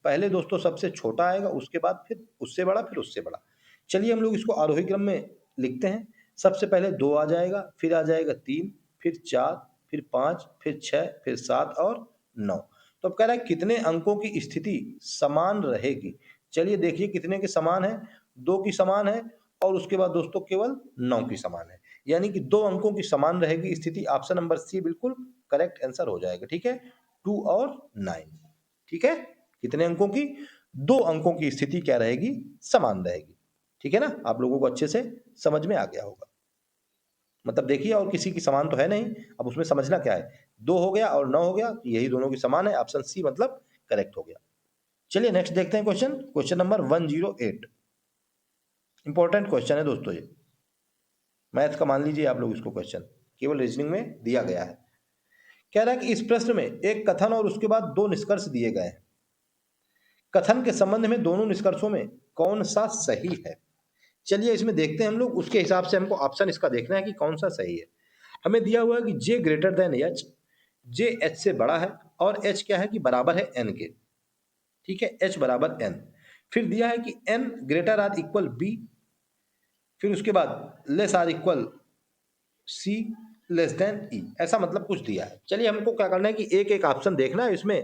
पहले दोस्तों सबसे छोटा आएगा, उसके बाद फिर उससे बड़ा, फिर उससे बड़ा। चलिए हम लोग इसको आरोही क्रम में लिखते हैं। सबसे पहले 2 आ जाएगा, फिर आ जाएगा 3, फिर 4, फिर 5, फिर 6, फिर 7 और 9। तो अब कह रहा है कितने अंकों की स्थिति समान रहेगी। चलिए देखिए कितने के समान है, 2 की समान है और उसके बाद दोस्तों केवल 9 की समान है, यानी कि 2 अंकों की समान रहेगी स्थिति। ऑप्शन नंबर सी बिल्कुल करेक्ट आंसर हो जाएगा। ठीक है, 2 और 9। ठीक है, कितने अंकों की, 2 अंकों की स्थिति क्या रहेगी, समान रहेगी। ठीक है ना, आप लोगों को अच्छे से समझ में आ गया होगा। मतलब देखिए और किसी की समान तो है नहीं, अब उसमें समझना क्या है, 2 हो गया और 9 हो गया, तो यही दोनों की समान है। ऑप्शन सी मतलब करेक्ट हो गया। चलिए नेक्स्ट देखते हैं question, question number 108। Important question है दोस्तों ये, मैथ का मान लीजिए आप लोग इसको, क्वेश्चन केवल रीजनिंग में दिया गया है। कह रहा है कि इस प्रश्न में एक कथन और उसके बाद 2 निष्कर्ष दिए गए हैं। कथन के संबंध में दोनों निष्कर्षों में कौन सा सही है। चलिए इसमें देखते हैं हम लोग, उसके हिसाब से हमको ऑप्शन इसका देखना है कि कौन सा सही है। हमें दिया हुआ है कि J greater than H, J H से बड़ा है और एच क्या है कि बराबर है एन के। ठीक है, एच बराबर एन। फिर दिया है कि N greater or equal B, फिर उसके बाद less or equal C, less than E, ऐसा मतलब कुछ दिया है। चलिए हमको क्या करना है कि एक एक ऑप्शन देखना है, इसमें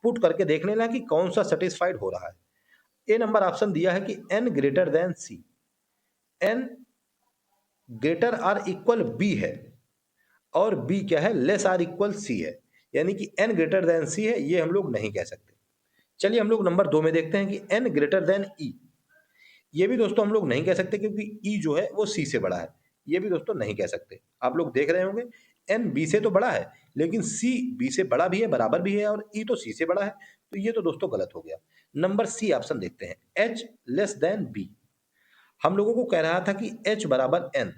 पुट करके देख लेना है कि कौन सा सेटिस्फाइड हो रहा है। ए नंबर ऑप्शन दिया है कि N greater than c, n greater or equal b है और बी क्या है, लेस आर इक्वल सी है, यानी कि एन ग्रेटर देन सी है, ये हम लोग नहीं कह सकते। चलिए हम लोग नंबर 2 में देखते हैं कि एन ग्रेटर देन ई। ये भी दोस्तों हम लोग नहीं कह सकते क्योंकि ई जो है वो सी से बड़ा है, ये भी दोस्तों नहीं कह सकते। आप लोग देख रहे होंगे एन बी से तो बड़ा है, लेकिन सी बी से बड़ा भी है, बराबर भी है, और ई तो सी से बड़ा है, तो ये तो दोस्तों गलत हो गया। नंबर सी ऑप्शन देखते हैं, एच लेस देन बी। हम लोगों को कह रहा था कि एच बराबर एन,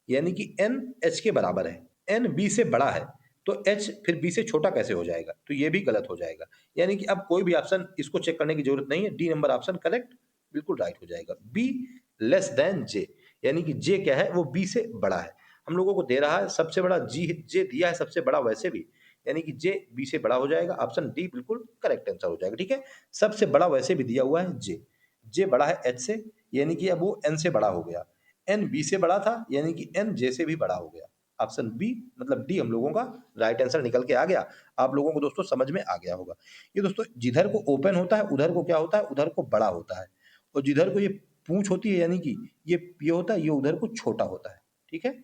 यानी कि एन एच के बराबर है, एन बी से बड़ा है, तो एच फिर बी से छोटा कैसे हो जाएगा, तो ये भी गलत हो जाएगा। यानी कि अब कोई भी ऑप्शन इसको चेक करने की जरूरत नहीं है, डी नंबर ऑप्शन करेक्ट बिल्कुल राइट हो जाएगा। बी लेस देन जे, यानी कि जे क्या है वो बी से बड़ा है। हम लोगों को दे रहा है सबसे बड़ा, जी जे दिया है सबसे बड़ा वैसे भी, यानी कि जे बी से बड़ा हो जाएगा। ऑप्शन डी बिल्कुल करेक्ट आंसर हो जाएगा। ठीक है, सबसे बड़ा वैसे भी दिया हुआ है जे, जे बड़ा है एच से, यानी कि अब वो एन से बड़ा हो गया। एन बी से बड़ा था, यानी कि एन जे से भी बड़ा हो गया। ऑप्शन बी मतलब डी हम लोगों का राइट आंसर निकल के आ गया। आप लोगों को दोस्तों समझ में आ गया होगा। ये दोस्तों जिधर को ओपन होता है उधर को क्या होता है, उधर को बड़ा होता है, और जिधर को ये पूंछ होती है यानी कि ये होता है, ये उधर को छोटा होता है। ठीक है,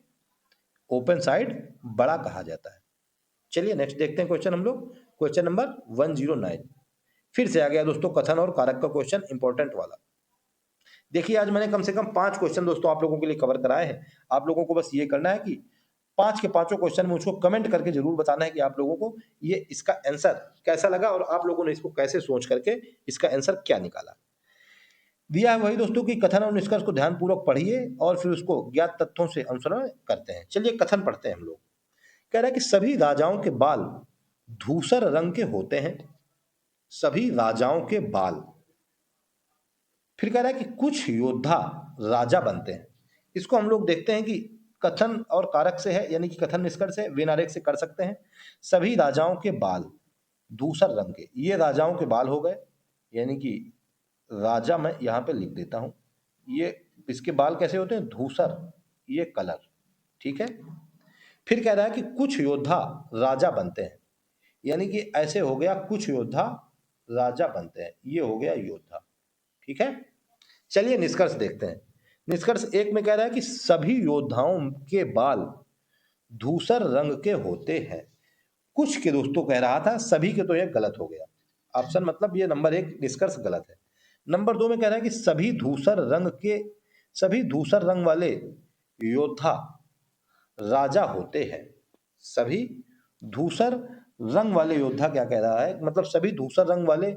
ओपन साइड बड़ा कहा जाता है। चलिए नेक्स्ट देखते हैं क्वेश्चन हम लोग, क्वेश्चन नंबर 109। फिर से आ गया दोस्तों कथन और कारक का क्वेश्चन, इंपॉर्टेंट वाला। देखिए आज मैंने कम से कम 5 क्वेश्चन दोस्तों आप लोगों के लिए कवर कराए हैं। आप लोगों को बस ये करना है कि 5 के पांचों क्वेश्चन मुझको कमेंट करके जरूर बताना है कि आप लोगों को ये इसका आंसर कैसा लगा और आप लोगों ने इसको कैसे सोच करके इसका आंसर क्या निकाला। दिया है वही दोस्तों कि कथन और निष्कर्ष को ध्यानपूर्वक पढ़िए और फिर उसको ज्ञात तथ्यों से अनुसरण करते हैं। चलिए कथन पढ़ते हैं हम लोग। कह रहा है कि सभी राजाओं के बाल धूसर रंग के होते हैं, सभी राजाओं के बाल। फिर कह रहा है कि कुछ योद्धा राजा बनते हैं। इसको हम लोग देखते हैं कि कथन और कारक से है, यानी कि कथन निष्कर्ष है, विन आरेख से कर सकते हैं। सभी राजाओं के बाल धूसर रंग के, ये राजाओं के बाल हो गए, यानी कि राजा मैं यहाँ पे लिख देता हूं। ये इसके बाल कैसे होते हैं? धूसर, ये कलर। ठीक है। फिर कह रहा है कि कुछ योद्धा राजा बनते हैं, यानी कि ऐसे हो गया कुछ योद्धा राजा बनते हैं, ये हो गया योद्धा। ठीक है। चलिए निष्कर्ष देखते हैं। निष्कर्ष एक में कह रहा है कि सभी योद्धाओं के बाल धूसर रंग के होते हैं। कुछ के दोस्तों कह रहा था, सभी के तो ये गलत हो गया ऑप्शन, मतलब ये नंबर एक निष्कर्ष गलत है। नंबर दो में कह रहा है कि सभी धूसर रंग वाले योद्धा राजा होते हैं। सभी धूसर रंग वाले योद्धा क्या कह रहा है, मतलब सभी धूसर रंग वाले,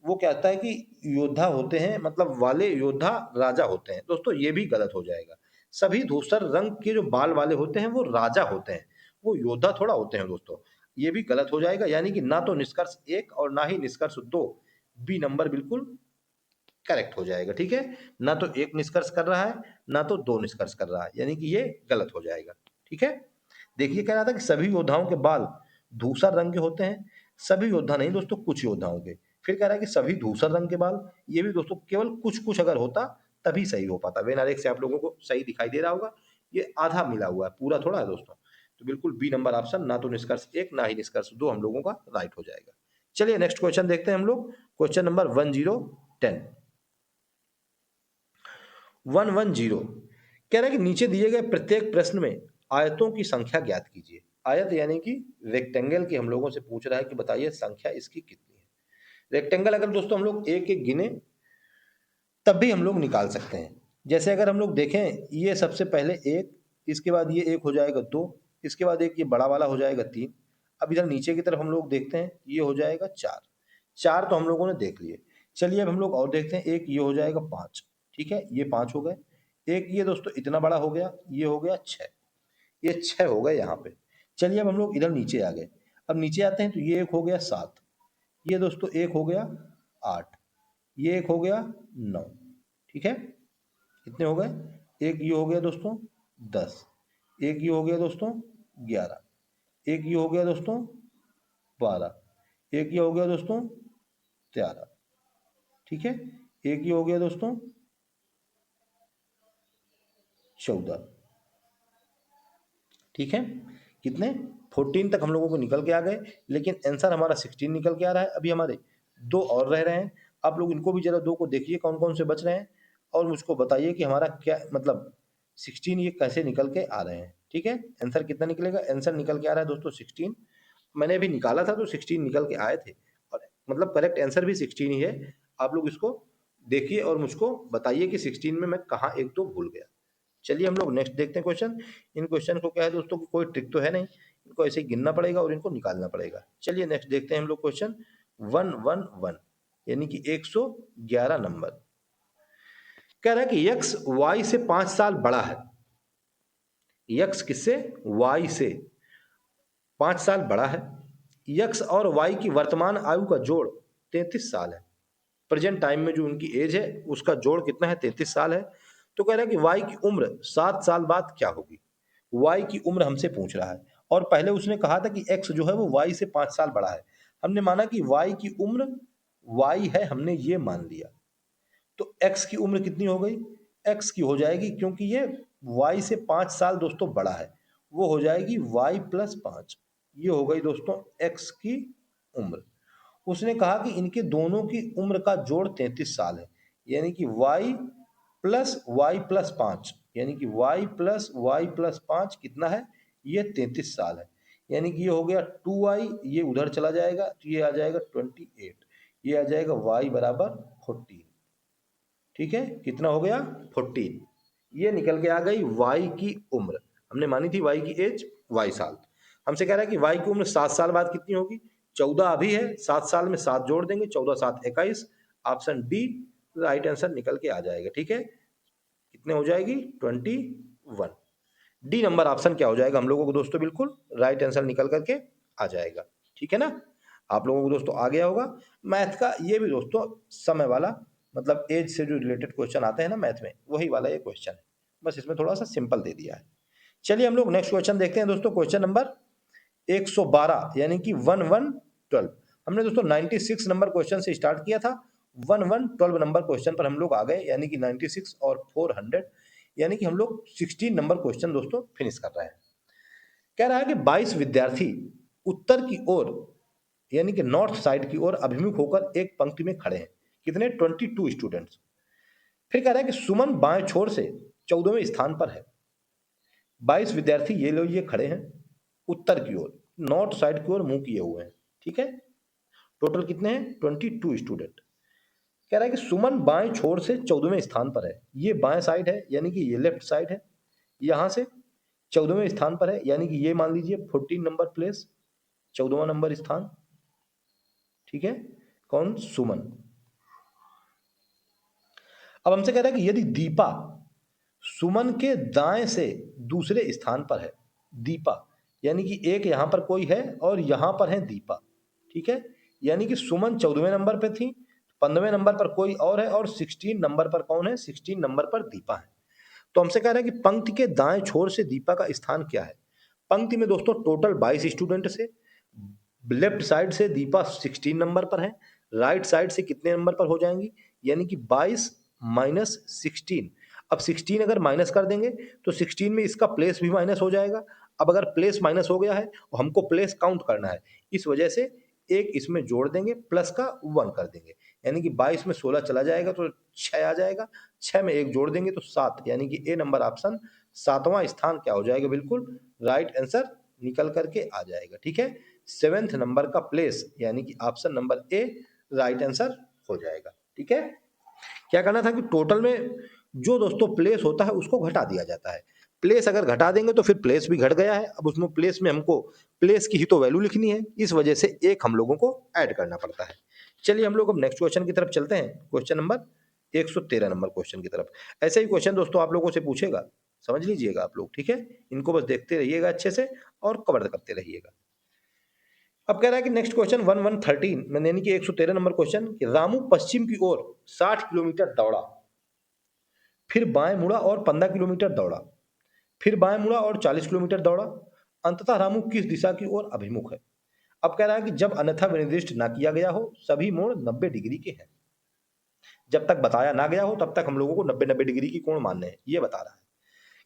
वो कहता है कि योद्धा होते हैं, मतलब वाले योद्धा राजा होते हैं। दोस्तों ये भी गलत हो जाएगा। सभी धूसर रंग के जो बाल वाले होते हैं वो राजा होते हैं, वो योद्धा थोड़ा होते हैं दोस्तों। ये भी गलत हो जाएगा, यानी कि ना तो निष्कर्ष एक और ना ही निष्कर्ष दो, बी नंबर बिल्कुल करेक्ट हो जाएगा। ठीक है। ना तो एक निष्कर्ष कर रहा है, ना तो दो निष्कर्ष कर रहा है, यानी कि ये गलत हो जाएगा। ठीक है। देखिए कह रहा था कि सभी योद्धाओं के बाल धूसर रंग के होते हैं। सभी योद्धा नहीं दोस्तों, कुछ योद्धाओं के। फिर कह रहा है कि सभी धूसर रंग के बाल, ये भी दोस्तों केवल कुछ कुछ अगर होता तभी सही हो पाता। वेन आरेख से आप लोगों को सही दिखाई दे रहा होगा, ये आधा मिला हुआ है, पूरा थोड़ा है दोस्तों। तो बिल्कुल बी नंबर ऑप्शन, ना तो निष्कर्ष एक ना ही निष्कर्ष दो हम लोगों का राइट हो जाएगा। चलिए नेक्स्ट क्वेश्चन देखते हैं हम लोग। क्वेश्चन नंबर 1010 110 कह रहा है कि नीचे दिए गए प्रत्येक प्रश्न में आयतों की संख्या ज्ञात कीजिए। आयत यानी कि रेक्टेंगल की हम लोगों से पूछ रहा है कि बताइए संख्या इसकी कितनी है। रेक्टेंगल अगर दोस्तों हम लोग एक एक गिने तब भी हम लोग निकाल सकते हैं। जैसे अगर हम लोग देखें, ये सबसे पहले एक, इसके बाद ये एक हो जाएगा दो, इसके बाद एक ये बड़ा वाला हो जाएगा तीन। अब इधर नीचे की तरफ हम लोग देखते हैं, ये हो जाएगा चार। चार तो हम लोगों ने देख लिए। चलिए अब हम लोग और देखते हैं, एक ये हो जाएगा पाँच। ठीक है, ये पाँच हो गए। एक ये दोस्तों इतना बड़ा हो गया, ये हो गया छः। ये छः हो गए यहाँ पे। चलिए अब हम लोग इधर नीचे आ गए। अब नीचे आते हैं तो ये एक हो गया सात, ये दोस्तों एक हो गया आठ, ये एक हो गया नौ। ठीक है, कितने हो गए? एक ये हो गया दोस्तों दस, एक ये हो गया दोस्तों ग्यारह, एक ये हो गया दोस्तों बारह, एक ये हो गया दोस्तों तेरह। ठीक है, एक ये हो गया दोस्तों चौदह। ठीक है, कितने? 14 तक हम लोगों को निकल के आ गए, लेकिन आंसर हमारा 16 निकल के आ रहा है। अभी हमारे दो और रह रहे हैं। आप लोग इनको भी जरा दो को देखिए कौन कौन से बच रहे हैं, और मुझको बताइए कि हमारा क्या मतलब 16 ये कैसे निकल के आ रहे हैं। ठीक है, आंसर कितना निकलेगा? आंसर निकल के आ रहा है दोस्तों 16। मैंने अभी निकाला था तो 16 निकल के आए थे, और मतलब करेक्ट आंसर भी 16 ही है। आप लोग इसको देखिए और मुझको बताइए कि 16 में मैं कहाँ एक दो भूल गया। चलिए हम लोग नेक्स्ट देखते हैं क्वेश्चन। इन क्वेश्चन को क्या है दोस्तों कि कोई ट्रिक तो है नहीं, इनको ऐसे ही गिनना पड़ेगा और इनको निकालना पड़ेगा। चलिए नेक्स्ट देखते हैं हम लोग क्वेश्चन 111, यानी कि 111 नंबर। कह रहा है कि यक्स वाई से 5 साल बड़ा है। यक्स किससे? वाई से 5 साल बड़ा है। यक्स और वाई की वर्तमान आयु का जोड़ 33 साल है। प्रेजेंट टाइम में जो उनकी एज है उसका जोड़ कितना है? 33 साल है। तो कह रहा है कि वाई की उम्र 7 साल बाद क्या होगी। वाई की उम्र हमसे पूछ रहा है, और पहले उसने कहा था कि एक्स जो है वो वाई से 5 साल बड़ा है। हमने माना कि वाई की उम्र वाई है, हमने ये मान लिया। तो एक्स की उम्र कितनी हो गई? एक्स की हो जाएगी, क्योंकि ये वाई से 5 साल दोस्तों बड़ा है, वो हो जाएगी वाई प्लस 5। ये हो गई दोस्तों एक्स की उम्र। उसने कहा कि इनके दोनों की उम्र का जोड़ 33 साल है, यानी कि वाई प्लस 5, यानी कि वाई प्लस 5 कितना है? ये 33 साल है। यानी कि ये हो गया 2y, ये उधर चला जाएगा तो ये आ जाएगा 28, ये आ जाएगा y बराबर 14। ठीक है, कितना हो गया? 14। ये निकल के आ गई y की उम्र। हमने मानी थी y की एज y साल। हमसे कह रहा है कि y की उम्र 7 साल बाद कितनी होगी। 14 अभी है, 7 साल में 7 जोड़ देंगे, 14 7 21। ऑप्शन डी राइट आंसर निकल के आ जाएगा। ठीक है, कितने हो जाएगी? 21। डी नंबर ऑप्शन क्या हो जाएगा हम लोगों को दोस्तों? बिल्कुल राइट आंसर निकल करके आ जाएगा। ठीक है ना। आप लोगों को दोस्तों आ गया होगा। मैथ का ये भी दोस्तों समय वाला, मतलब एज से जो रिलेटेड क्वेश्चन आते हैं ना मैथ में, वही वाला ये क्वेश्चन है, बस इसमें थोड़ा सा सिंपल दे दिया है। चलिए हम लोग नेक्स्ट क्वेश्चन देखते हैं दोस्तों। क्वेश्चन नंबर 112 यानी कि 1112। हमने दोस्तों 96 नंबर क्वेश्चन से स्टार्ट किया था, 1112 नंबर क्वेश्चन पर हम लोग आ गए, यानी कि 96 और 400, यानी कि हम लोग 16 नंबर क्वेश्चन दोस्तों फिनिश कर रहे हैं। कह रहा है कि 22 विद्यार्थी उत्तर की ओर यानी कि नॉर्थ साइड की ओर अभिमुख होकर एक पंक्ति में खड़े हैं। कितने? 22 स्टूडेंट्स। फिर कह रहा है कि सुमन बाएं छोर से 14वें स्थान पर है। 22 विद्यार्थी ये लोग ये खड़े हैं उत्तर की ओर, नॉर्थ साइड की ओर मुंह किए हुए हैं, ठीक है। टोटल कितने हैं? 22 स्टूडेंट। कह रहा है कि सुमन बाएं छोर से 14वें स्थान पर है। ये बाएं साइड है, यानी कि ये लेफ्ट साइड है। यहां से 14वें स्थान पर है, यानी कि ये मान लीजिए 14 नंबर प्लेस, 14वां नंबर स्थान, ठीक है। कौन? सुमन। अब हमसे कह रहा है कि यदि दीपा सुमन के दाएं से दूसरे स्थान पर है, दीपा यानी कि एक यहां पर कोई है और यहां पर है दीपा, ठीक है। यानी कि सुमन 14वें नंबर पर थी, 15वें नंबर पर कोई और है और 16 नंबर पर कौन है? 16 नंबर पर दीपा है। तो हमसे कह रहा है कि पंक्ति के दाएं छोर से दीपा का स्थान क्या है। पंक्ति में दोस्तों टोटल 22 स्टूडेंट से, लेफ्ट साइड से दीपा 16 नंबर पर है, राइट साइड से कितने नंबर पर हो जाएंगी? यानी कि 22 माइनस 16। अब 16 अगर माइनस कर देंगे तो 16 में इसका प्लेस भी माइनस हो जाएगा। अब अगर प्लेस माइनस हो गया है तो हमको प्लेस काउंट करना है, इस वजह से एक इसमें जोड़ देंगे, प्लस का 1 कर देंगे, यानी कि 22 में 16 चला जाएगा तो 6 आ जाएगा, 6 में 1 जोड़ देंगे तो 7, यानी कि ए नंबर ऑप्शन 7वां स्थान क्या हो जाएगा? बिल्कुल राइट आंसर निकल करके आ जाएगा, ठीक है। 7th नंबर का प्लेस यानी कि option number A right answer हो जाएगा, ठीक है। क्या करना था कि टोटल में जो दोस्तों प्लेस होता है उसको घटा दिया जाता है। प्लेस अगर घटा देंगे तो फिर प्लेस भी घट गया है, अब उसमें प्लेस में हमको प्लेस की ही तो वैल्यू लिखनी है, इस वजह से एक हम लोगों को ऐड करना पड़ता है। चलिए हम लोग अब नेक्स्ट क्वेश्चन की तरफ चलते हैं। क्वेश्चन नंबर 113 नंबर क्वेश्चन की तरफ। ऐसे ही क्वेश्चन दोस्तों आप लोगों से पूछेगा, समझ लीजिएगा आप लोग, ठीक है। इनको बस देखते रहिएगा अच्छे से और कवर करते रहिएगा। अब कह रहा है कि नेक्स्ट क्वेश्चन 1113 में, यानी कि 113 नंबर क्वेश्चन, कि रामू पश्चिम की ओर 60 किलोमीटर दौड़ा, फिर बाएं मुड़ा और 15 किलोमीटर दौड़ा, फिर बाएं मुड़ा और 40 किलोमीटर दौड़ा, अंततः रामू किस दिशा की ओर अभिमुख है। अब कह रहा है कि जब अन्यथा विनिर्दिष्ट ना किया गया हो सभी मोड़ 90 डिग्री के हैं। जब तक बताया ना गया हो तब तक हम लोगों को 90-90 डिग्री की कोण मानने हैं, ये बता रहा है।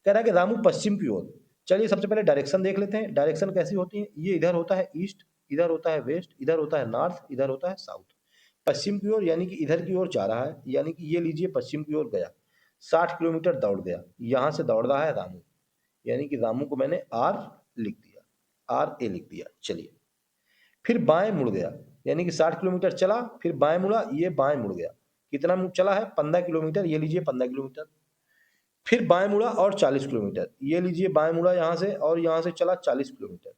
कह रहा है कि रामू पश्चिम की ओर। चलिए सबसे पहले डायरेक्शन देख लेते हैं, डायरेक्शन कैसी होती है। ये इधर होता है ईस्ट, इधर होता है वेस्ट, इधर होता है नॉर्थ, इधर होता है साउथ। पश्चिम की ओर यानी कि इधर की ओर जा रहा है, यानी कि ये लीजिए पश्चिम की ओर गया, 60 किलोमीटर दौड़ गया, यहां से दौड़ रहा है रामू, यानी कि रामू को मैंने आर लिख दिया, आर ए लिख दिया। चलिए फिर बाएं मुड़ गया, यानी कि 60 किलोमीटर चला, फिर बाएं मुड़ा, ये बाएं मुड़ गया, कितना चला है? 15 किलोमीटर, ये लीजिए 15 किलोमीटर। फिर बाएं मुड़ा और 40 किलोमीटर, ये लीजिए बाएं मुड़ा यहां से और यहां से चला 40 किलोमीटर।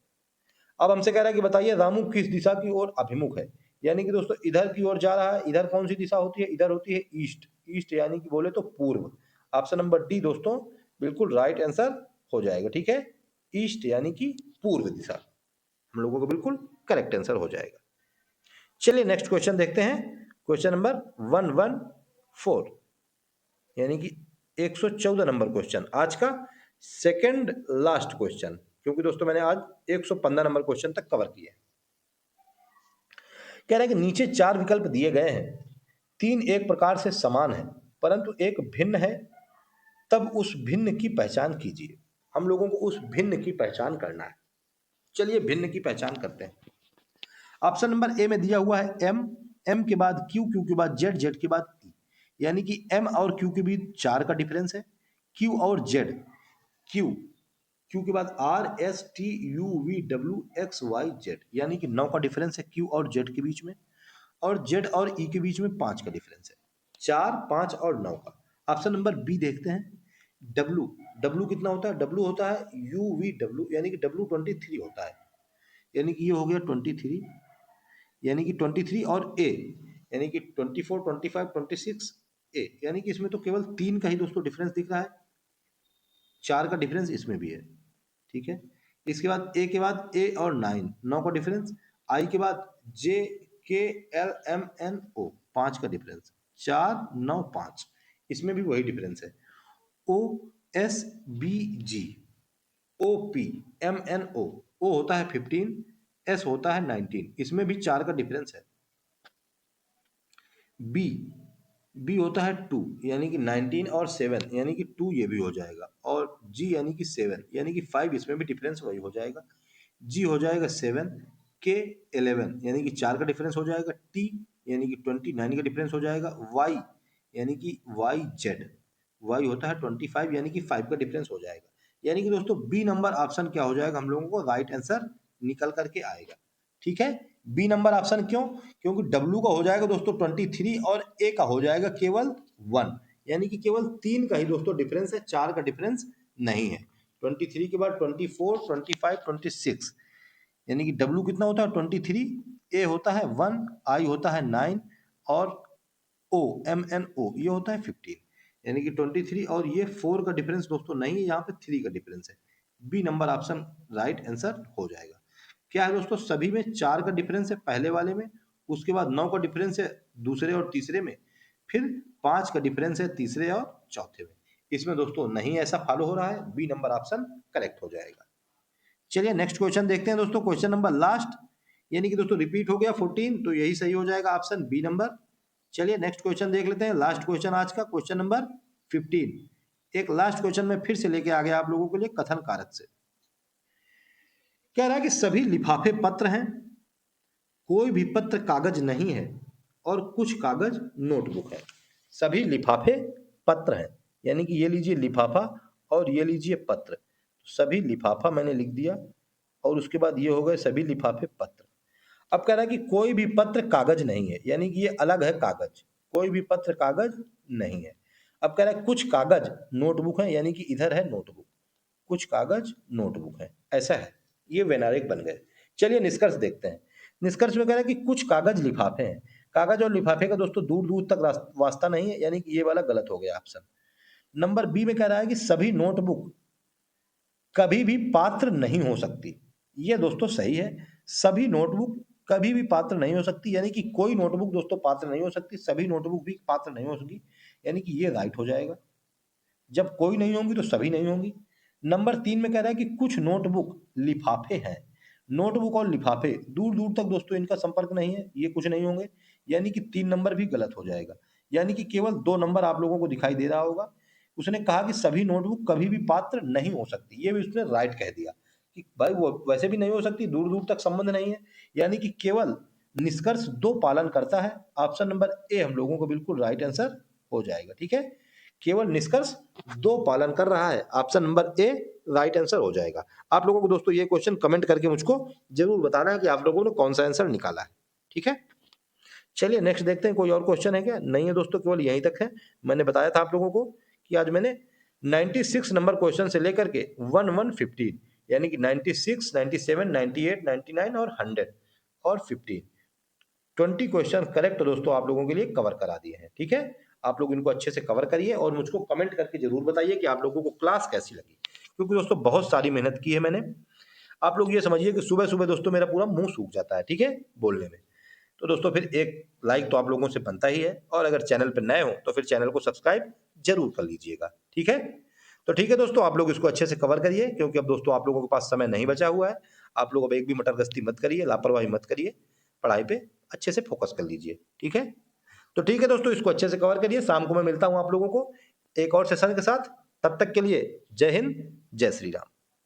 अब हमसे कह रहा है कि बताइए रामू किस दिशा की ओर अभिमुख है। यानी कि दोस्तों इधर की ओर जा रहा है, इधर कौन सी दिशा होती है? इधर होती है ईस्ट, ईस्ट यानी कि बोले तो पूर्व। ऑप्शन नंबर डी दोस्तों बिल्कुल राइट आंसर हो जाएगा, ठीक है। ईस्ट यानी कि पूर्व दिशा हम लोगों को बिल्कुल करेक्ट आंसर हो जाएगा। चलिए नेक्स्ट क्वेश्चन देखते हैं। क्वेश्चन नंबर 114 यानी कि 114 नंबर क्वेश्चन, आज का सेकंड लास्ट क्वेश्चन, क्योंकि दोस्तों मैंने आज 115 नंबर क्वेश्चन तक कवर किए। कह रहा है कि नीचे 4 विकल्प दिए गए हैं, 3 एक प्रकार से समान है परंतु एक भिन्न है, तब उस भिन्न की पहचान कीजिए। हम लोगों को उस भिन्न की पहचान करना है। चलिए भिन्न की पहचान करते हैं। ऑप्शन नंबर ए में दिया हुआ है एम, एम के बाद क्यू, क्यू के बाद जेड, जेड के बाद ई, यानी कि एम और क्यू के बीच 4 का डिफरेंस है। क्यू और जेड, क्यू, क्यू के बाद R S T U V W X Y Z, यानी कि 9 का डिफरेंस है क्यू और जेड के बीच में, और जेड और ई के बीच में 5 का डिफरेंस है, 4, 5 और 9 का। ऑप्शन नंबर बी देखते हैं। डब्ल्यू, डब्ल्यू कितना होता है? डब्ल्यू होता है यू वी डब्ल्यू, यानी कि डब्ल्यू 23 होता है, यानी कि ये हो गया 23, यानी कि 23 और ए यानी कि 24, 25, 26 ए, यानी कि इसमें तो केवल 3 का ही दोस्तों डिफरेंस दिख रहा है, 4 का डिफरेंस इसमें भी है, ठीक है। इसके बाद ए के बाद ए और 9, 9 का डिफरेंस, आई के बाद JKLMNO 5 का डिफरेंस, 4 9 5, इसमें भी वही डिफरेंस है। OSBG OPMNO, O होता है 15, S होता है 19, इसमें भी 4 का डिफरेंस है। बी होता है 2 यानी कि 19 और 7 यानी कि 2 ये भी हो जाएगा, और G यानी कि 7 यानी कि 5, इसमें भी डिफरेंस वही हो जाएगा। G हो जाएगा 7, K 11 यानी कि 4 का डिफरेंस हो जाएगा, T यानी कि 29 का डिफरेंस हो जाएगा, Y यानी कि YZ, Y होता है 25 यानी कि 5 का डिफरेंस हो जाएगा। यानी कि दोस्तों बी नंबर ऑप्शन क्या हो जाएगा, हम लोगों को राइट आंसर निकल करके आएगा। ठीक है, बी नंबर ऑप्शन क्यों? क्योंकि W का हो जाएगा दोस्तों 23 और A का हो जाएगा केवल 1, यानी कि केवल 3 का ही दोस्तों डिफरेंस है, 4 का डिफरेंस नहीं है। 23 के बाद 24, 25, 26, यानी कि W कितना होता है 23, A होता है 1, I होता है 9 और OMNO ये होता है 15, यानी कि 23 और ये 4 का डिफरेंस दोस्तों नहीं है, यहाँ पे 3 का डिफरेंस है। B number option right answer हो जाएगा। क्या है दोस्तों, सभी में 4 का डिफरेंस है पहले वाले में, उसके बाद 9 का डिफरेंस है दूसरे और तीसरे में, फिर 5 का डिफरेंस है तीसरे और चौथे में। इसमें दोस्तों नहीं ऐसा फॉलो हो रहा है, बी नंबर ऑप्शन करेक्ट हो जाएगा। चलिए नेक्स्ट क्वेश्चन देखते हैं दोस्तों, क्वेश्चन नंबर लास्ट, यानी कि दोस्तों रिपीट हो गया 14, तो यही सही हो जाएगा ऑप्शन बी नंबर। चलिए नेक्स्ट क्वेश्चन देख लेते हैं, लास्ट क्वेश्चन आज का, क्वेश्चन नंबर 15। एक लास्ट क्वेश्चन में फिर से लेके आ गया आप लोगों के लिए कथन कारक से। कह रहा है कि सभी लिफाफे पत्र हैं, कोई भी पत्र कागज नहीं है और कुछ कागज नोटबुक है। सभी लिफाफे पत्र हैं, यानी कि ये लीजिए लिफाफा और ये लीजिए पत्र, सभी लिफाफा मैंने लिख दिया और उसके बाद ये हो गए सभी लिफाफे पत्र। अब कह रहा है कि कोई भी पत्र कागज नहीं है, यानी कि ये अलग है कागज, कोई भी पत्र कागज नहीं है। अब कह रहा है कुछ कागज नोटबुक है, यानी कि इधर है नोटबुक, कुछ कागज नोटबुक है, ऐसा है, ये वैनारिक बन गए। चलिए निष्कर्ष देखते हैं। निष्कर्ष में कह रहा है कि कुछ कागज लिफाफे हैं, कागज और लिफाफे का दोस्तों दूर दूर तक वास्ता नहीं है, यानी कि ये वाला गलत हो गया ऑप्शन। नंबर बी में कह रहा है कि सभी नोटबुक कभी भी पात्र नहीं हो सकती, ये दोस्तों सही है। सभी नोटबुक कभी भी पात्र नहीं हो सकती, यानी कि कोई नोटबुक दोस्तों पात्र नहीं हो सकती, सभी नोटबुक भी पात्र नहीं हो सकती, यानी कि ये राइट हो जाएगा। जब कोई नहीं होंगी तो सभी नहीं होंगी। नंबर 3 में कह रहा है कि कुछ नोटबुक लिफाफे हैं, नोटबुक और लिफाफे दूर दूर तक दोस्तों इनका संपर्क नहीं है, ये कुछ नहीं होंगे, यानी कि 3 नंबर भी गलत हो जाएगा, यानी कि केवल 2 नंबर आप लोगों को दिखाई दे रहा होगा। उसने कहा कि सभी नोटबुक कभी भी पात्र नहीं हो सकती, ये भी उसने राइट कह दिया कि भाई वो वैसे भी नहीं हो सकती, दूर दूर तक संबंध नहीं है, यानी कि केवल निष्कर्ष 2 पालन करता है। ऑप्शन नंबर ए हम लोगों को बिल्कुल राइट आंसर हो जाएगा। ठीक है, केवल निष्कर्ष 2 पालन कर रहा है, option number A right answer हो जाएगा। आप लोगों को दोस्तों ये क्वेश्चन कमेंट करके मुझको जरूर बताना है कि आप लोगों ने कौन सा आंसर निकाला है। ठीक है, चलिए नेक्स्ट देखते हैं, कोई और क्वेश्चन है क्या? नहीं है दोस्तों, केवल यहीं तक है। मैंने बताया था आप लोगों को कि आज मैंने 96 नंबर क्वेश्चन से लेकर के 1115 यानी कि 96, 97, 98, 99 और 100 और 15 20 क्वेश्चन करेक्ट दोस्तों आप लोगों के लिए कवर करा दिए हैं। ठीक है, आप लोग इनको अच्छे से कवर करिए और मुझको कमेंट करके जरूर बताइए कि आप लोगों को क्लास कैसी लगी, क्योंकि दोस्तों बहुत सारी मेहनत की है मैंने। आप लोग ये समझिए कि सुबह सुबह दोस्तों मेरा पूरा मुंह सूख जाता है, ठीक है, बोलने में। तो दोस्तों फिर एक लाइक तो आप लोगों से बनता ही है, और अगर चैनल पर नए हो तो फिर चैनल को सब्सक्राइब जरूर कर लीजिएगा। ठीक है, तो ठीक है दोस्तों, आप लोग इसको अच्छे से कवर करिए, क्योंकि अब दोस्तों आप लोगों के पास समय नहीं बचा हुआ है। आप लोग अब एक भी मटर गश्ती मत करिए, लापरवाही मत करिए, पढ़ाई पे अच्छे से फोकस कर लीजिए। ठीक है, तो ठीक है दोस्तों, इसको अच्छे से कवर करिए। शाम को मैं मिलता हूं आप लोगों को एक और सेशन के साथ। तब तक के लिए जय हिंद, जय श्री राम।